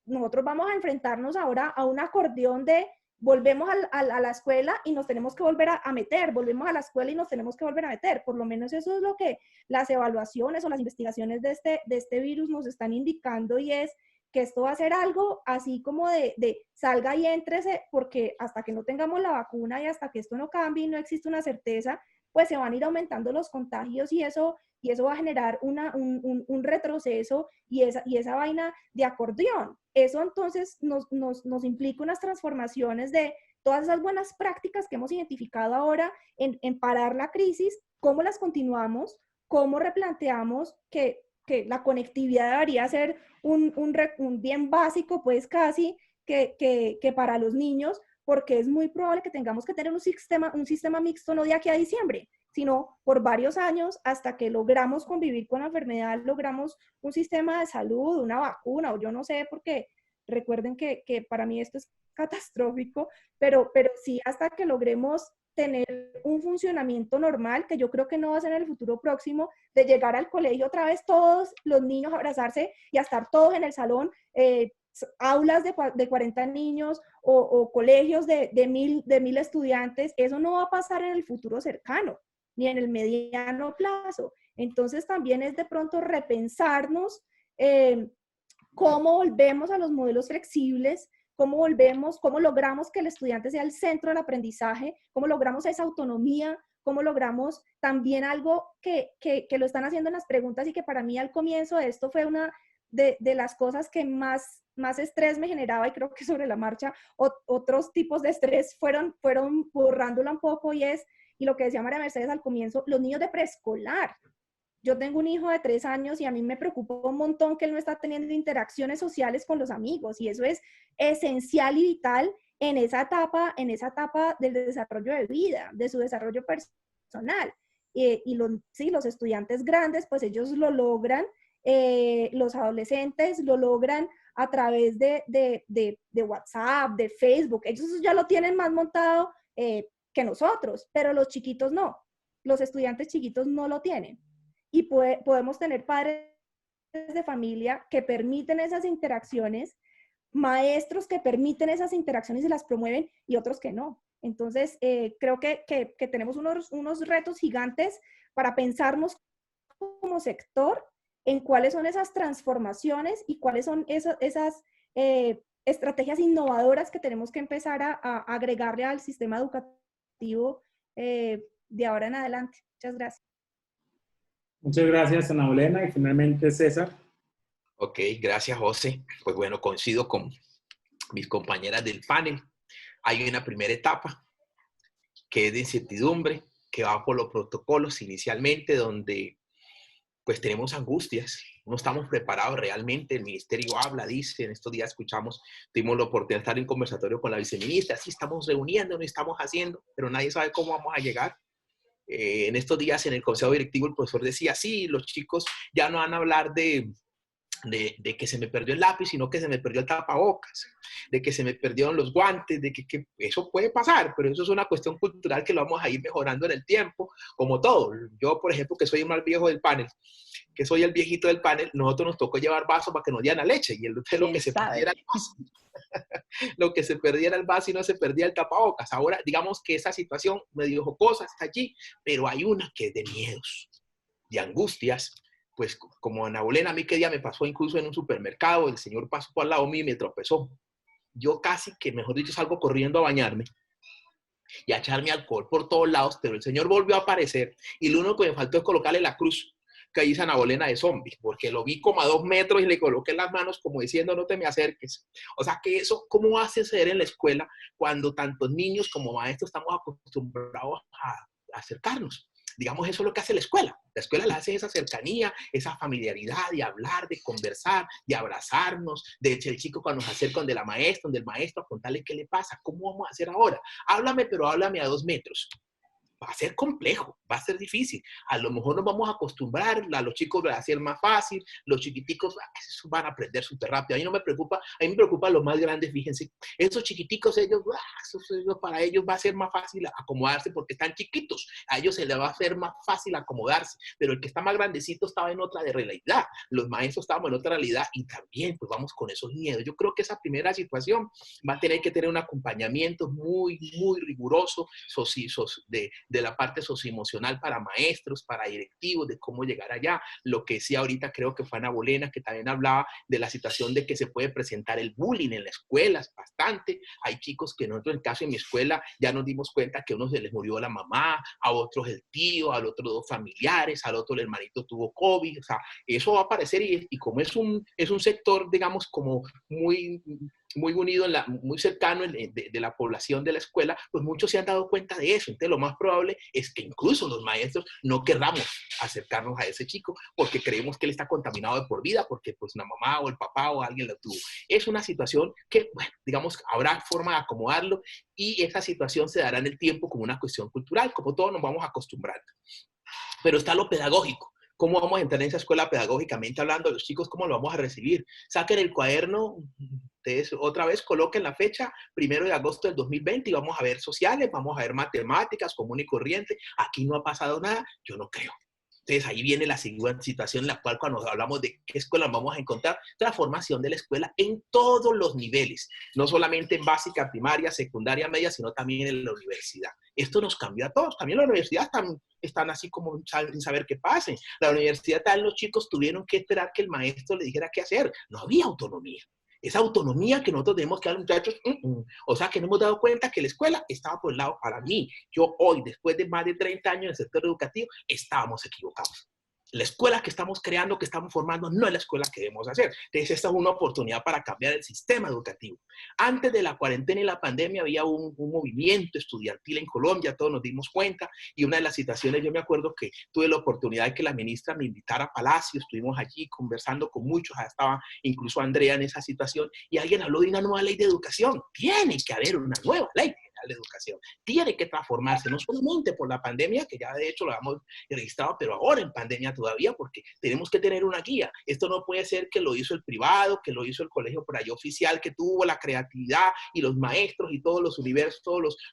nosotros vamos a enfrentarnos ahora a un acordeón de volvemos a la escuela y nos tenemos que volver a meter, volvemos a la escuela y nos tenemos que volver a meter. Por lo menos eso es lo que las evaluaciones o las investigaciones de este virus nos están indicando, y es que esto va a ser algo así como de salga y éntrese, porque hasta que no tengamos la vacuna y hasta que esto no cambie y no existe una certeza, pues se van a ir aumentando los contagios, y eso va a generar un retroceso y esa vaina de acordeón. Eso entonces nos implica unas transformaciones de todas esas buenas prácticas que hemos identificado ahora en parar la crisis, cómo las continuamos, cómo replanteamos que la conectividad debería ser un bien básico, pues casi, que para los niños, porque es muy probable que tengamos que tener un sistema mixto no de aquí a diciembre, sino por varios años hasta que logramos convivir con la enfermedad, logramos un sistema de salud, una vacuna, o yo no sé, porque recuerden que para mí esto es catastrófico, pero sí hasta que logremos tener un funcionamiento normal, que yo creo que no va a ser en el futuro próximo, de llegar al colegio otra vez todos los niños a abrazarse y a estar todos en el salón, aulas de 40 niños o colegios de 1000 estudiantes, eso no va a pasar en el futuro cercano, ni en el mediano plazo. Entonces también es de pronto repensarnos cómo volvemos a los modelos flexibles, cómo logramos que el estudiante sea el centro del aprendizaje, cómo logramos esa autonomía, cómo logramos también algo que lo están haciendo en las preguntas y que para mí al comienzo de esto fue una de las cosas que más estrés me generaba, y creo que sobre la marcha otros tipos de estrés fueron borrándola un poco, y lo que decía María Mercedes al comienzo, los niños de preescolar. Yo tengo un hijo de 3 años y a mí me preocupa un montón que él no está teniendo interacciones sociales con los amigos, y eso es esencial y vital en esa etapa del desarrollo de vida, de su desarrollo personal. Los estudiantes grandes, pues ellos lo logran, los adolescentes lo logran a través de WhatsApp, de Facebook, ellos ya lo tienen más montado que nosotros, pero los chiquitos no, los estudiantes chiquitos no lo tienen. Y podemos tener padres de familia que permiten esas interacciones, maestros que permiten esas interacciones y las promueven, y otros que no. Entonces, creo que tenemos unos retos gigantes para pensarnos como sector en cuáles son esas transformaciones y cuáles son esas estrategias innovadoras que tenemos que empezar a agregarle al sistema educativo de ahora en adelante. Muchas gracias. Muchas gracias, Ana Bolena. Y finalmente, César. Ok, gracias, José. Pues bueno, coincido con mis compañeras del panel. Hay una primera etapa que es de incertidumbre, que va por los protocolos inicialmente, donde pues tenemos angustias, no estamos preparados realmente. El ministerio habla, dice, en estos días tuvimos la oportunidad de estar en conversatorio con la viceministra, sí estamos reuniendo, no estamos haciendo, pero nadie sabe cómo vamos a llegar. En estos días en el consejo directivo el profesor decía, sí, los chicos ya no van a hablar de que se me perdió el lápiz, sino que se me perdió el tapabocas, de que se me perdieron los guantes, de que eso puede pasar, pero eso es una cuestión cultural que lo vamos a ir mejorando en el tiempo, como todo. Yo, por ejemplo, que soy el más viejo del panel, que soy el viejito del panel, nosotros nos tocó llevar vasos para que nos dieran la leche, y lo que se perdiera el vaso. Lo que se perdiera el vaso y no se perdía el tapabocas. Ahora, digamos que esa situación medio jocosa está allí, pero hay una que es de miedos, de angustias. Pues como Ana Bolena, a mí que día me pasó incluso en un supermercado, el señor pasó por al lado mío y me tropezó. Yo casi que, mejor dicho, salgo corriendo a bañarme y a echarme alcohol por todos lados, pero el señor volvió a aparecer y lo único que me faltó es colocarle la cruz que dice Ana Bolena de zombie, porque lo vi como a 2 metros y le coloqué las manos como diciendo no te me acerques. O sea que eso, ¿cómo hace ser en la escuela cuando tantos niños como maestros estamos acostumbrados a acercarnos? Digamos, eso es lo que hace la escuela. La escuela la hace esa cercanía, esa familiaridad de hablar, de conversar, de abrazarnos, de el chico cuando nos acerca donde la maestra, donde el maestro, a contarle qué le pasa, cómo vamos a hacer ahora. Háblame, pero háblame a 2 metros. Va a ser complejo, va a ser difícil. A lo mejor nos vamos a acostumbrar, a los chicos va a ser más fácil, los chiquiticos van a aprender súper rápido. A mí no me preocupa, a mí me preocupan los más grandes, fíjense. Esos chiquiticos, ellos, para ellos va a ser más fácil acomodarse porque están chiquitos. A ellos se les va a hacer más fácil acomodarse, pero el que está más grandecito estaba en otra realidad. Los maestros estábamos en otra realidad y también pues vamos con esos miedos. Yo creo que esa primera situación va a tener que tener un acompañamiento muy, muy riguroso de la parte socioemocional para maestros, para directivos, de cómo llegar allá. Lo que decía ahorita creo que fue Ana Bolena, que también hablaba de la situación de que se puede presentar el bullying en la escuela, es bastante. Hay chicos que nosotros, en el caso de mi escuela, ya nos dimos cuenta que a unos se les murió la mamá, a otros el tío, al otro 2 familiares, al otro el hermanito tuvo COVID. O sea, eso va a aparecer y como es un sector, digamos, como muy muy unido, muy cercano de la población de la escuela, pues muchos se han dado cuenta de eso. Entonces lo más probable es que incluso los maestros no querramos acercarnos a ese chico porque creemos que él está contaminado de por vida, porque pues una mamá o el papá o alguien lo tuvo. Es una situación que, bueno, digamos, habrá forma de acomodarlo y esa situación se dará en el tiempo como una cuestión cultural, como todos nos vamos acostumbrando. Pero está lo pedagógico. ¿Cómo vamos a entrar en esa escuela pedagógicamente hablando? Los chicos, ¿cómo lo vamos a recibir? Saquen el cuaderno, ustedes otra vez coloquen la fecha, 1 de agosto del 2020, y vamos a ver sociales, vamos a ver matemáticas, común y corriente. Aquí no ha pasado nada, yo no creo. Entonces ahí viene la siguiente situación en la cual cuando hablamos de qué escuela vamos a encontrar, transformación de la escuela en todos los niveles, no solamente en básica, primaria, secundaria, media, sino también en la universidad. Esto nos cambió a todos. También la universidad están así como sin saber qué pase. La universidad, los chicos tuvieron que esperar que el maestro le dijera qué hacer. No había autonomía. Esa autonomía que nosotros tenemos que dar, muchachos, o sea, que nos hemos dado cuenta que la escuela estaba por el lado para mí. Yo hoy, después de más de 30 años en el sector educativo, estábamos equivocados. La escuela que estamos creando, que estamos formando, no es la escuela que debemos hacer. Entonces, esta es una oportunidad para cambiar el sistema educativo. Antes de la cuarentena y la pandemia había un movimiento estudiantil en Colombia, todos nos dimos cuenta, y una de las situaciones, yo me acuerdo que tuve la oportunidad de que la ministra me invitara a Palacio, estuvimos allí conversando con muchos, estaba incluso Andrea en esa situación, y alguien habló de una nueva ley de educación. Tiene que haber una nueva ley de educación. Tiene que transformarse, no solamente por la pandemia, que ya de hecho lo hemos registrado, pero ahora en pandemia todavía, porque tenemos que tener una guía. Esto no puede ser que lo hizo el privado, que lo hizo el colegio por ahí oficial, que tuvo la creatividad y los maestros y todos los universos,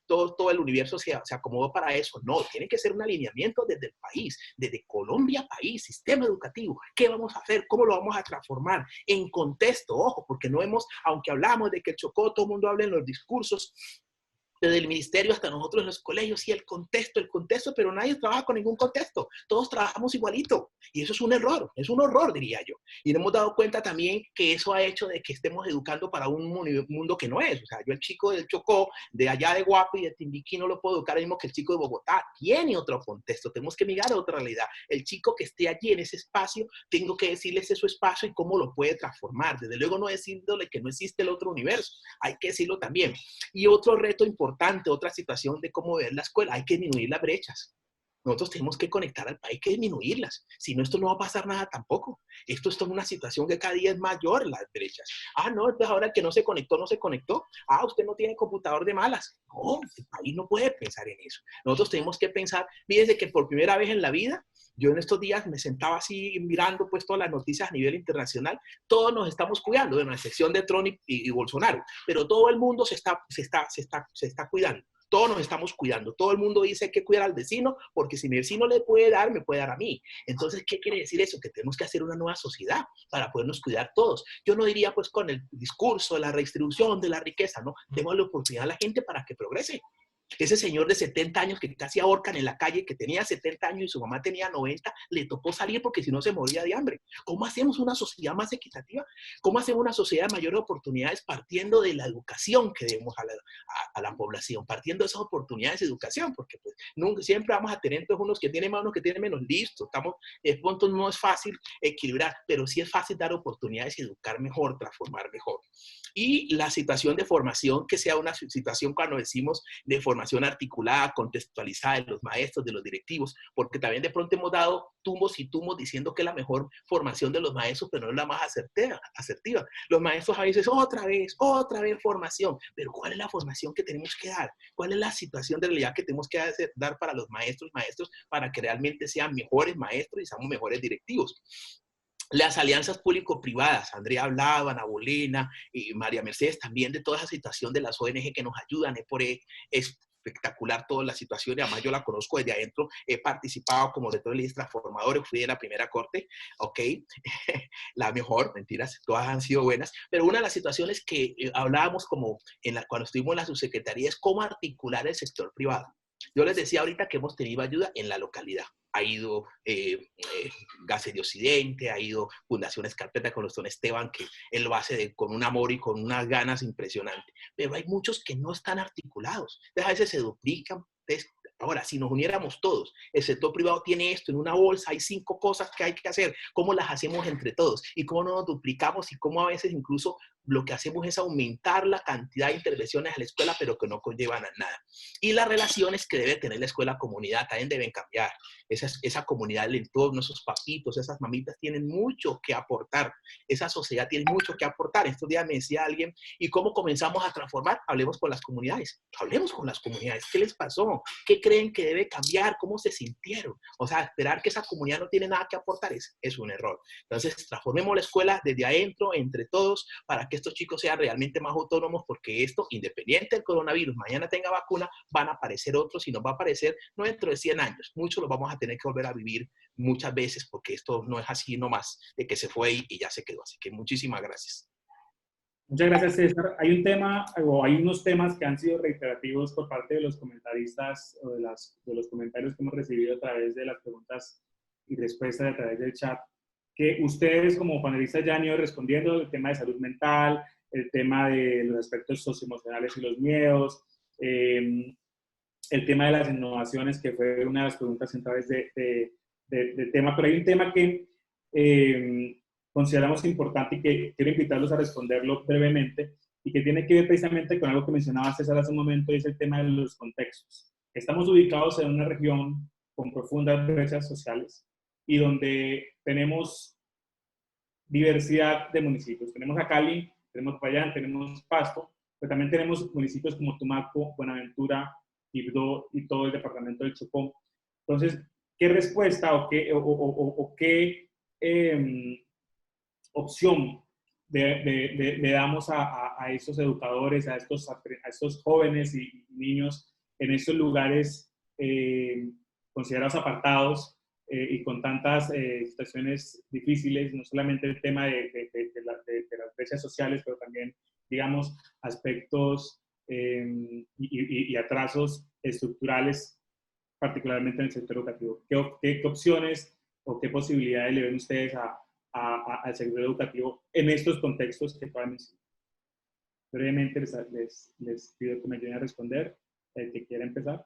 todo el universo se acomodó para eso. No, tiene que ser un alineamiento desde el país, desde Colombia, país, sistema educativo. ¿Qué vamos a hacer? ¿Cómo lo vamos a transformar? En contexto, ojo, porque no hemos, aunque hablamos de que el Chocó, todo el mundo habla en los discursos, desde el ministerio hasta nosotros en los colegios, sí, el contexto, pero nadie trabaja con ningún contexto, todos trabajamos igualito, y eso es un horror, diría yo, y nos hemos dado cuenta también que eso ha hecho de que estemos educando para un mundo que no es, o sea, yo el chico del Chocó, de allá de Guapo y de Timbiquí no lo puedo educar al mismo que el chico de Bogotá, tiene otro contexto, tenemos que mirar a otra realidad, el chico que esté allí en ese espacio, tengo que decirle ese es su espacio y cómo lo puede transformar, desde luego no decirle que no existe el otro universo, hay que decirlo también, y otro reto importante, otra situación de cómo ver la escuela, hay que disminuir las brechas. Nosotros tenemos que conectar al país, hay que disminuirlas. Si no, esto no va a pasar nada tampoco. Esto es una situación que cada día es mayor, las brechas. Ah, no, entonces ahora el que no se conectó, no se conectó. Ah, usted no tiene computador de malas. No, el país no puede pensar en eso. Nosotros tenemos que pensar, fíjense que por primera vez en la vida, yo en estos días me sentaba así mirando pues todas las noticias a nivel internacional. Todos nos estamos cuidando, bueno, a excepción de Trump y Bolsonaro, pero todo el mundo se está cuidando. Todos nos estamos cuidando. Todo el mundo dice que cuidar al vecino, porque si mi vecino le puede dar, me puede dar a mí. Entonces, ¿qué quiere decir eso? Que tenemos que hacer una nueva sociedad para podernos cuidar todos. Yo no diría, pues, con el discurso de la redistribución de la riqueza, ¿no? Demos la oportunidad a la gente para que progrese. Ese señor de 70 años que casi ahorcan en la calle, que tenía 70 años y su mamá tenía 90, le tocó salir porque si no se moría de hambre. ¿Cómo hacemos una sociedad más equitativa? ¿Cómo hacemos una sociedad de mayores oportunidades partiendo de la educación que demos a la población? Partiendo de esas oportunidades de educación, porque pues, nunca, siempre vamos a tener entonces unos que tienen más, unos que tienen menos. Listo, de pronto no es fácil equilibrar, pero sí es fácil dar oportunidades y educar mejor, transformar mejor. Y la situación de formación, que sea una situación cuando decimos de formación articulada, contextualizada de los maestros, de los directivos, porque también de pronto hemos dado tumbos y tumbos diciendo que es la mejor formación de los maestros, pero no es la más asertiva. Los maestros a veces, otra vez formación, pero ¿cuál es la formación que tenemos que dar? ¿Cuál es la situación de realidad que tenemos que dar para los maestros para que realmente sean mejores maestros y seamos mejores directivos? Las alianzas público-privadas, Andrea hablaba, Ana Bolena y María Mercedes también de toda esa situación de las ONG que nos ayudan, es espectacular toda la situación, y además yo la conozco desde adentro, he participado como de todos los transformadores, fui de la primera corte, ok, la mejor, mentiras, todas han sido buenas, pero una de las situaciones que hablábamos como cuando estuvimos en la subsecretaría es cómo articular el sector privado. Yo les decía ahorita que hemos tenido ayuda en la localidad. Ha ido Gases de Occidente, ha ido Fundación Escarpeta con los Don Esteban, que él lo hace con un amor y con unas ganas impresionantes. Pero hay muchos que no están articulados. A veces se duplican. Ahora, si nos uniéramos todos, el sector privado tiene esto en una bolsa, hay 5 cosas que hay que hacer. ¿Cómo las hacemos entre todos? ¿Y cómo no nos duplicamos? Y cómo a veces incluso lo que hacemos es aumentar la cantidad de intervenciones a la escuela, pero que no conllevan a nada. Y las relaciones que debe tener la escuela-comunidad también deben cambiar. Esa comunidad, el entorno, esos papitos, esas mamitas tienen mucho que aportar. Esa sociedad tiene mucho que aportar. Estos días me decía alguien, ¿y cómo comenzamos a transformar? Hablemos con las comunidades. Hablemos con las comunidades. ¿Qué les pasó? ¿Qué creen que debe cambiar? ¿Cómo se sintieron? O sea, esperar que esa comunidad no tiene nada que aportar es un error. Entonces, transformemos la escuela desde adentro, entre todos, para que estos chicos sean realmente más autónomos, porque esto, independiente del coronavirus, mañana tenga vacuna, van a aparecer otros y nos va a aparecer no dentro de 100 años. Muchos los vamos a tener que volver a vivir muchas veces, porque esto no es así nomás de que se fue y ya se quedó. Así que muchísimas gracias. Muchas gracias, César. Hay un tema, o hay unos temas que han sido reiterativos por parte de los comentaristas, o de los comentarios que hemos recibido a través de las preguntas y respuestas a través del chat, que ustedes como panelistas ya han ido respondiendo: el tema de salud mental, el tema de los aspectos socioemocionales y los miedos, el tema de las innovaciones, que fue una de las preguntas centrales del tema. Pero hay un tema que consideramos importante y que quiero invitarlos a responderlo brevemente, y que tiene que ver precisamente con algo que mencionaba César hace un momento, y es el tema de los contextos. Estamos ubicados en una región con profundas brechas sociales y donde tenemos diversidad de municipios. Tenemos a Cali, tenemos Popayán, tenemos Pasto, pero también tenemos municipios como Tumaco, Buenaventura, Ibdó y todo el departamento del Chocó. Entonces, ¿qué respuesta o qué opción le damos a estos educadores, a estos jóvenes y niños en estos lugares considerados apartados y con tantas situaciones difíciles? No solamente el tema de las brechas sociales, pero también, digamos, aspectos y atrasos estructurales, particularmente en el sector educativo. ¿Qué opciones o qué posibilidades le ven ustedes al sector educativo en estos contextos que puedan mencionar? Brevemente les pido que me ayuden a responder. El que quiera empezar.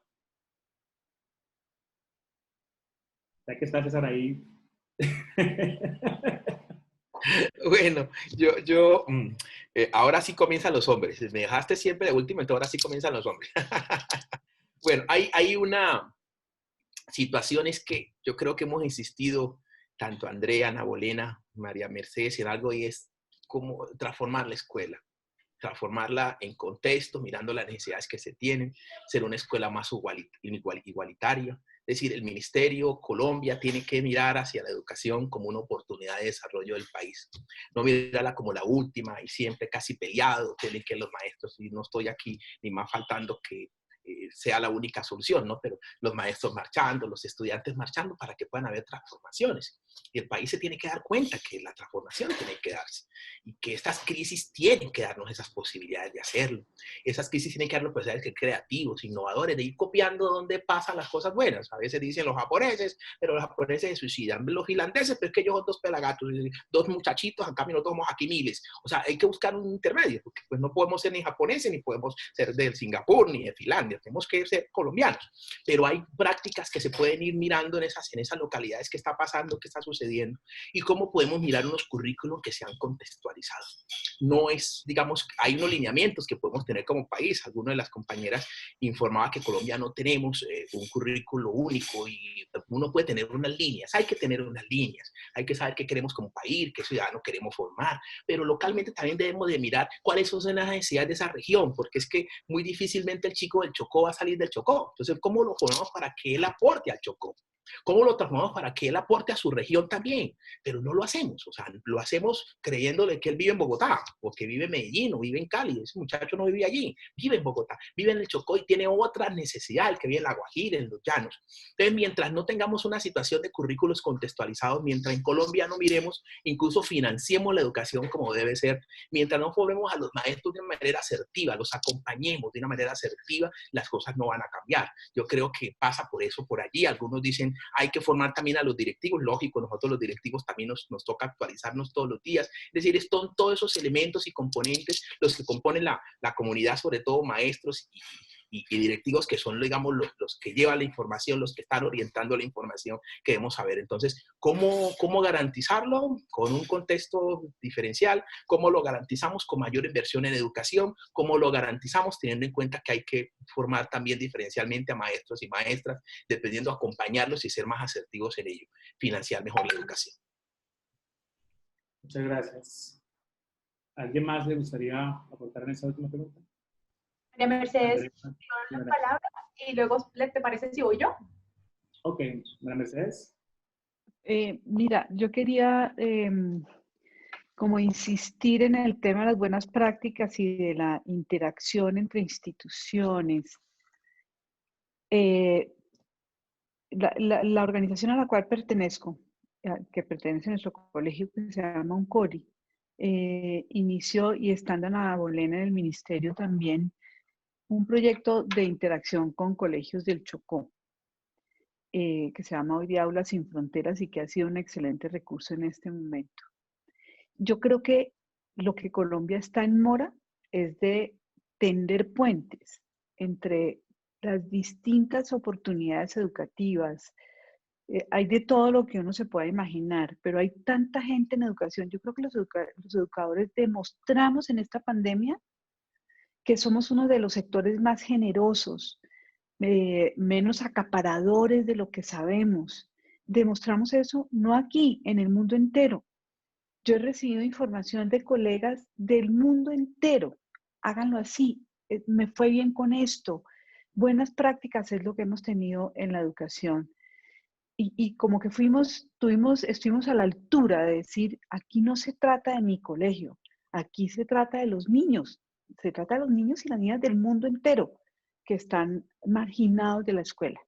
Ya que está César ahí. Bueno, ahora sí comienzan los hombres. Me dejaste siempre de último, entonces ahora sí comienzan los hombres. Bueno, hay una situación, es que yo creo que hemos insistido, tanto Andrea, Ana Bolena, María Mercedes, en algo, y es cómo transformar la escuela. Transformarla en contexto, mirando las necesidades que se tienen, ser una escuela más igualitaria. Es decir, el Ministerio, Colombia, tiene que mirar hacia la educación como una oportunidad de desarrollo del país. No mirarla como la última y siempre casi peleado, tienen que los maestros, y no estoy aquí ni más faltando que sea la única solución, ¿no? Pero los maestros marchando, los estudiantes marchando para que puedan haber transformaciones. Y el país se tiene que dar cuenta que la transformación tiene que darse y que estas crisis tienen que darnos esas posibilidades de hacerlo. Esas crisis tienen que darnos posibilidades de ser creativos, innovadores, de ir copiando donde pasan las cosas buenas. A veces dicen los japoneses, pero los japoneses se suicidan. Los finlandeses, pero es que ellos son dos pelagatos, dos muchachitos, en cambio nosotros somos aquí miles. O sea, hay que buscar un intermedio, porque pues no podemos ser ni japoneses, ni podemos ser de Singapur, ni de Finlandia. Tenemos que ser colombianos, pero hay prácticas que se pueden ir mirando en esas localidades, qué está pasando, qué está sucediendo, y cómo podemos mirar unos currículos que sean contextualizados. No es, digamos, hay unos lineamientos que podemos tener como país. Alguna de las compañeras informaba que Colombia no tenemos un currículo único, y uno puede tener unas líneas, hay que tener unas líneas, hay que saber qué queremos como país, qué ciudadano queremos formar, pero localmente también debemos de mirar cuáles son las necesidades de esa región, porque es que muy difícilmente el chico del Chocó va a salir del Chocó. Entonces, ¿cómo lo formamos para que él aporte al Chocó? ¿Cómo lo transformamos para que él aporte a su región también? Pero no lo hacemos, o sea, lo hacemos creyéndole que él vive en Bogotá, o que vive en Medellín, o vive en Cali. Ese muchacho no vive allí, vive en Bogotá, vive en el Chocó y tiene otra necesidad, el que vive en La Guajira, en los llanos. Entonces, mientras no tengamos una situación de currículos contextualizados, mientras en Colombia no miremos, incluso financiemos la educación como debe ser, mientras no formemos a los maestros de una manera asertiva, los acompañemos de una manera asertiva, las cosas no van a cambiar. Yo creo que pasa por eso, por allí. Algunos dicen, hay que formar también a los directivos. Lógico, nosotros los directivos también nos toca actualizarnos todos los días. Es decir, son todos esos elementos y componentes los que componen la comunidad, sobre todo maestros y directivos que son, digamos, los que llevan la información, los que están orientando la información que debemos saber. Entonces, ¿cómo garantizarlo? Con un contexto diferencial. ¿Cómo lo garantizamos? Con mayor inversión en educación. ¿Cómo lo garantizamos? Teniendo en cuenta que hay que formar también diferencialmente a maestros y maestras, dependiendo, acompañarlos y ser más asertivos en ello. Financiar mejor la educación. Muchas gracias. ¿Alguien más le gustaría aportar en esa última pregunta? María Mercedes, Andrea, la palabra y luego, ¿te parece si voy yo? Ok, María Mercedes. Mira, yo quería como insistir en el tema de las buenas prácticas y de la interacción entre instituciones. La organización a la cual pertenezco, que pertenece a nuestro colegio, que se llama UNCORI, inició, y estando en la bolena del ministerio también, un proyecto de interacción con colegios del Chocó, que se llama hoy día Aulas Sin Fronteras y que ha sido un excelente recurso en este momento. Yo creo que lo que Colombia está en mora es de tender puentes entre las distintas oportunidades educativas. Hay de todo lo que uno se pueda imaginar, pero hay tanta gente en educación. Yo creo que los educadores demostramos en esta pandemia que somos uno de los sectores más generosos, menos acaparadores de lo que sabemos. Demostramos eso no aquí, en el mundo entero. Yo he recibido información de colegas del mundo entero. Háganlo así. Me fue bien con esto. Buenas prácticas es lo que hemos tenido en la educación. Y como que estuvimos a la altura de decir, aquí no se trata de mi colegio, aquí se trata de los niños. Se trata de los niños y las niñas del mundo entero que están marginados de la escuela.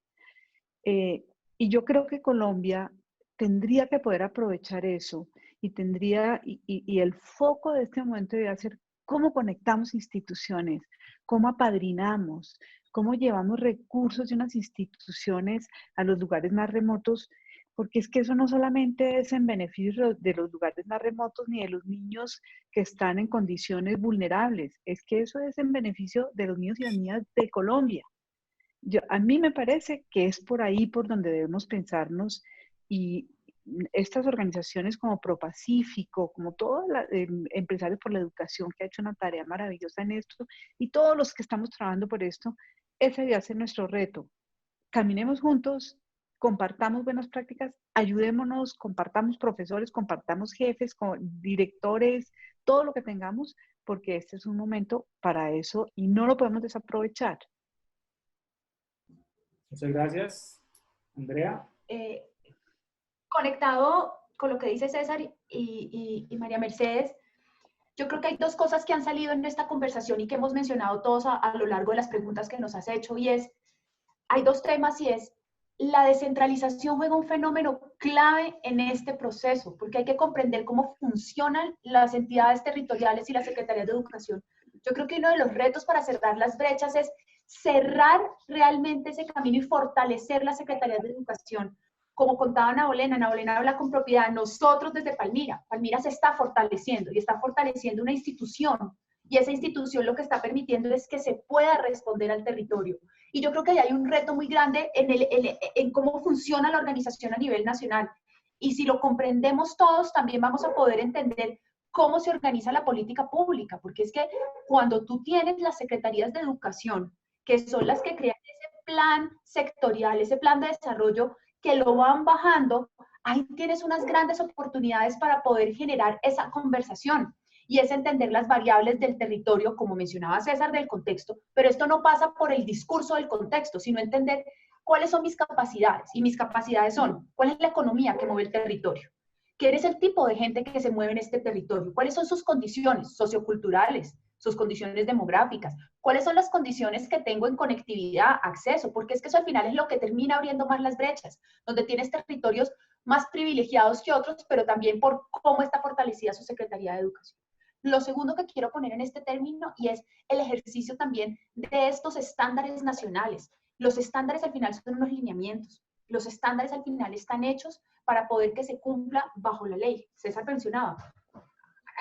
Y yo creo que Colombia tendría que poder aprovechar eso y el foco de este momento debe ser cómo conectamos instituciones, cómo apadrinamos, cómo llevamos recursos de unas instituciones a los lugares más remotos, porque es que eso no solamente es en beneficio de los lugares más remotos ni de los niños que están en condiciones vulnerables, es que eso es en beneficio de los niños y las niñas de Colombia. A mí me parece que es por ahí por donde debemos pensarnos, y estas organizaciones como ProPacífico, como todos los empresarios por la educación, que ha hecho una tarea maravillosa en esto, y todos los que estamos trabajando por esto, ese debe ser nuestro reto. Caminemos juntos, compartamos buenas prácticas, ayudémonos, compartamos profesores, compartamos jefes, directores, todo lo que tengamos, porque este es un momento para eso y no lo podemos desaprovechar. Muchas gracias. Andrea. Conectado con lo que dice César y María Mercedes, yo creo que hay dos cosas que han salido en esta conversación y que hemos mencionado todos a lo largo de las preguntas que nos has hecho, y hay dos temas, y es la descentralización juega un fenómeno clave en este proceso, porque hay que comprender cómo funcionan las entidades territoriales y las secretarías de educación. Yo creo que uno de los retos para cerrar las brechas es cerrar realmente ese camino y fortalecer las secretarías de educación. Como contaba Ana Bolena habla con propiedad. Nosotros desde Palmira se está fortaleciendo y está fortaleciendo una institución, y esa institución lo que está permitiendo es que se pueda responder al territorio. Y yo creo que hay un reto muy grande en cómo funciona la organización a nivel nacional. Y si lo comprendemos todos, también vamos a poder entender cómo se organiza la política pública, porque es que cuando tú tienes las secretarías de educación, que son las que crean ese plan sectorial, ese plan de desarrollo, que lo van bajando, ahí tienes unas grandes oportunidades para poder generar esa conversación. Y es entender las variables del territorio, como mencionaba César, del contexto, pero esto no pasa por el discurso del contexto, sino entender cuáles son mis capacidades, y mis capacidades son, ¿cuál es la economía que mueve el territorio? ¿Quién es el tipo de gente que se mueve en este territorio? ¿Cuáles son sus condiciones socioculturales, sus condiciones demográficas? ¿Cuáles son las condiciones que tengo en conectividad, acceso? Porque es que eso al final es lo que termina abriendo más las brechas, donde tienes territorios más privilegiados que otros, pero también por cómo está fortalecida su Secretaría de Educación. Lo segundo que quiero poner en este término, y es el ejercicio también de estos estándares nacionales. Los estándares al final son unos lineamientos. Los estándares al final están hechos para poder que se cumpla bajo la ley. César mencionaba,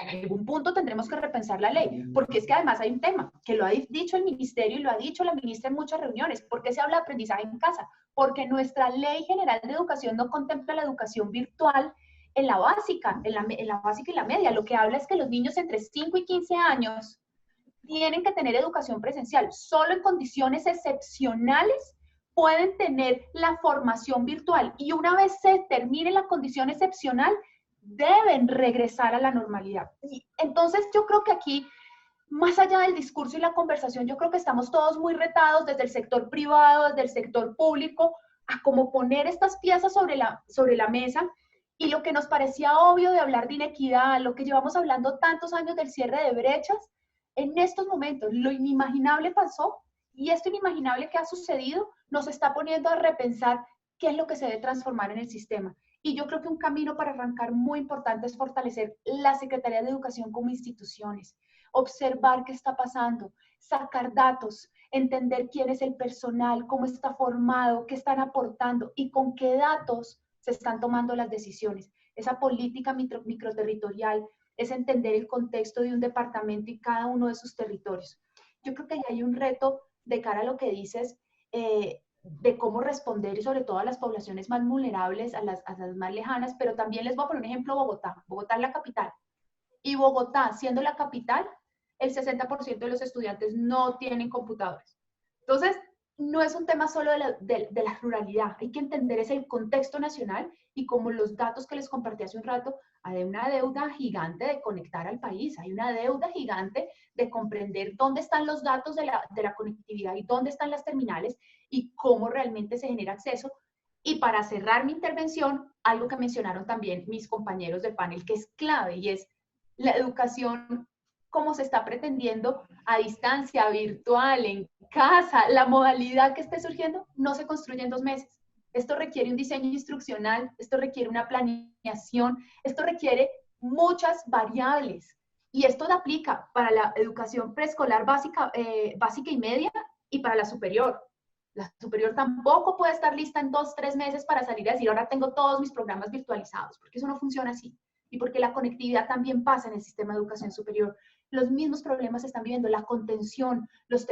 en algún punto tendremos que repensar la ley, porque es que además hay un tema, que lo ha dicho el ministerio y lo ha dicho la ministra en muchas reuniones. ¿Por qué se habla de aprendizaje en casa? Porque nuestra Ley General de Educación no contempla la educación virtual en la básica, en la básica y la media. Lo que habla es que los niños entre 5 y 15 años tienen que tener educación presencial. Solo en condiciones excepcionales pueden tener la formación virtual, y una vez se termine la condición excepcional, deben regresar a la normalidad. Y entonces yo creo que aquí, más allá del discurso y la conversación, yo creo que estamos todos muy retados desde el sector privado, desde el sector público, a cómo poner estas piezas sobre la mesa. Y lo que nos parecía obvio de hablar de inequidad, lo que llevamos hablando tantos años del cierre de brechas, en estos momentos lo inimaginable pasó, y esto inimaginable que ha sucedido nos está poniendo a repensar qué es lo que se debe transformar en el sistema. Y yo creo que un camino para arrancar muy importante es fortalecer la Secretaría de Educación como instituciones, observar qué está pasando, sacar datos, entender quién es el personal, cómo está formado, qué están aportando y con qué datos se están tomando las decisiones. Esa política microterritorial es entender el contexto de un departamento y cada uno de sus territorios. Yo creo que ahí hay un reto de cara a lo que dices, de cómo responder, y sobre todo a las poblaciones más vulnerables, a las más lejanas, pero también les voy a poner un ejemplo: Bogotá. Bogotá es la capital. Y Bogotá, siendo la capital, el 60% de los estudiantes no tienen computadores. Entonces, no es un tema solo de la ruralidad, hay que entender ese contexto nacional, y como los datos que les compartí hace un rato, hay una deuda gigante de conectar al país, hay una deuda gigante de comprender dónde están los datos de la conectividad y dónde están las terminales y cómo realmente se genera acceso. Y para cerrar mi intervención, algo que mencionaron también mis compañeros de panel, que es clave, y es la educación como se está pretendiendo, a distancia, virtual, en casa, la modalidad que esté surgiendo, no se construye en 2 meses. Esto requiere un diseño instruccional, esto requiere una planeación, esto requiere muchas variables. Y esto aplica para la educación preescolar básica, básica y media, y para la superior. La superior tampoco puede estar lista en 2, 3 meses para salir a decir, ahora tengo todos mis programas virtualizados, porque eso no funciona así. Y porque la conectividad también pasa en el sistema de educación superior. Los mismos problemas se están viviendo, la contención, los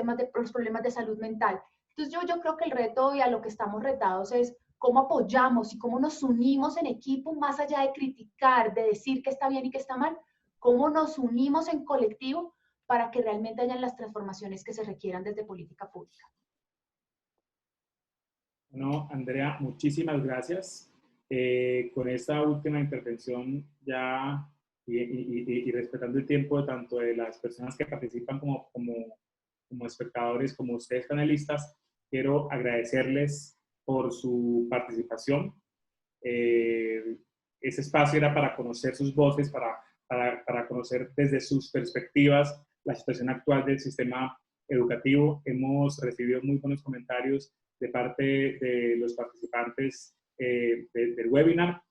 problemas de salud mental. Entonces yo creo que el reto, y a lo que estamos retados, es cómo apoyamos y cómo nos unimos en equipo, más allá de criticar, de decir que está bien y que está mal, cómo nos unimos en colectivo para que realmente hayan las transformaciones que se requieran desde política pública. Bueno, Andrea, muchísimas gracias. Con esta última intervención ya, y respetando el tiempo tanto de las personas que participan como espectadores, como ustedes panelistas, quiero agradecerles por su participación. Ese espacio era para conocer sus voces, para conocer desde sus perspectivas la situación actual del sistema educativo. Hemos recibido muy buenos comentarios de parte de los participantes del webinar.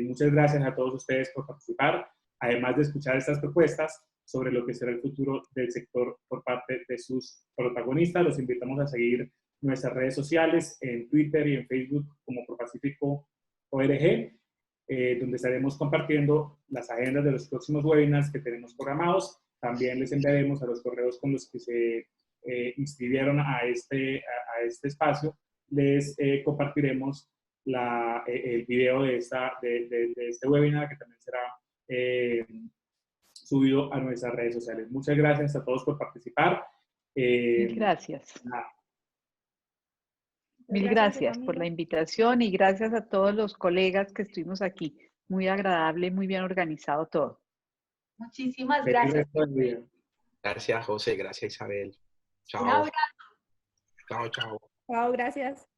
Muchas gracias a todos ustedes por participar, además de escuchar estas propuestas sobre lo que será el futuro del sector por parte de sus protagonistas. Los invitamos a seguir nuestras redes sociales en Twitter y en Facebook como ProPacífico ORG, donde estaremos compartiendo las agendas de los próximos webinars que tenemos programados. También les enviaremos a los correos con los que se inscribieron a este espacio, les compartiremos el video de este webinar, que también será subido a nuestras redes sociales. Muchas gracias a todos por participar. Mil gracias. Nada. Mil gracias por la invitación, y gracias a todos los colegas que estuvimos aquí. Muy agradable, muy bien organizado todo. Muchísimas gracias. Gracias, José. Gracias, Isabel. Chao. Un abrazo. Chao, chao. Chao, gracias.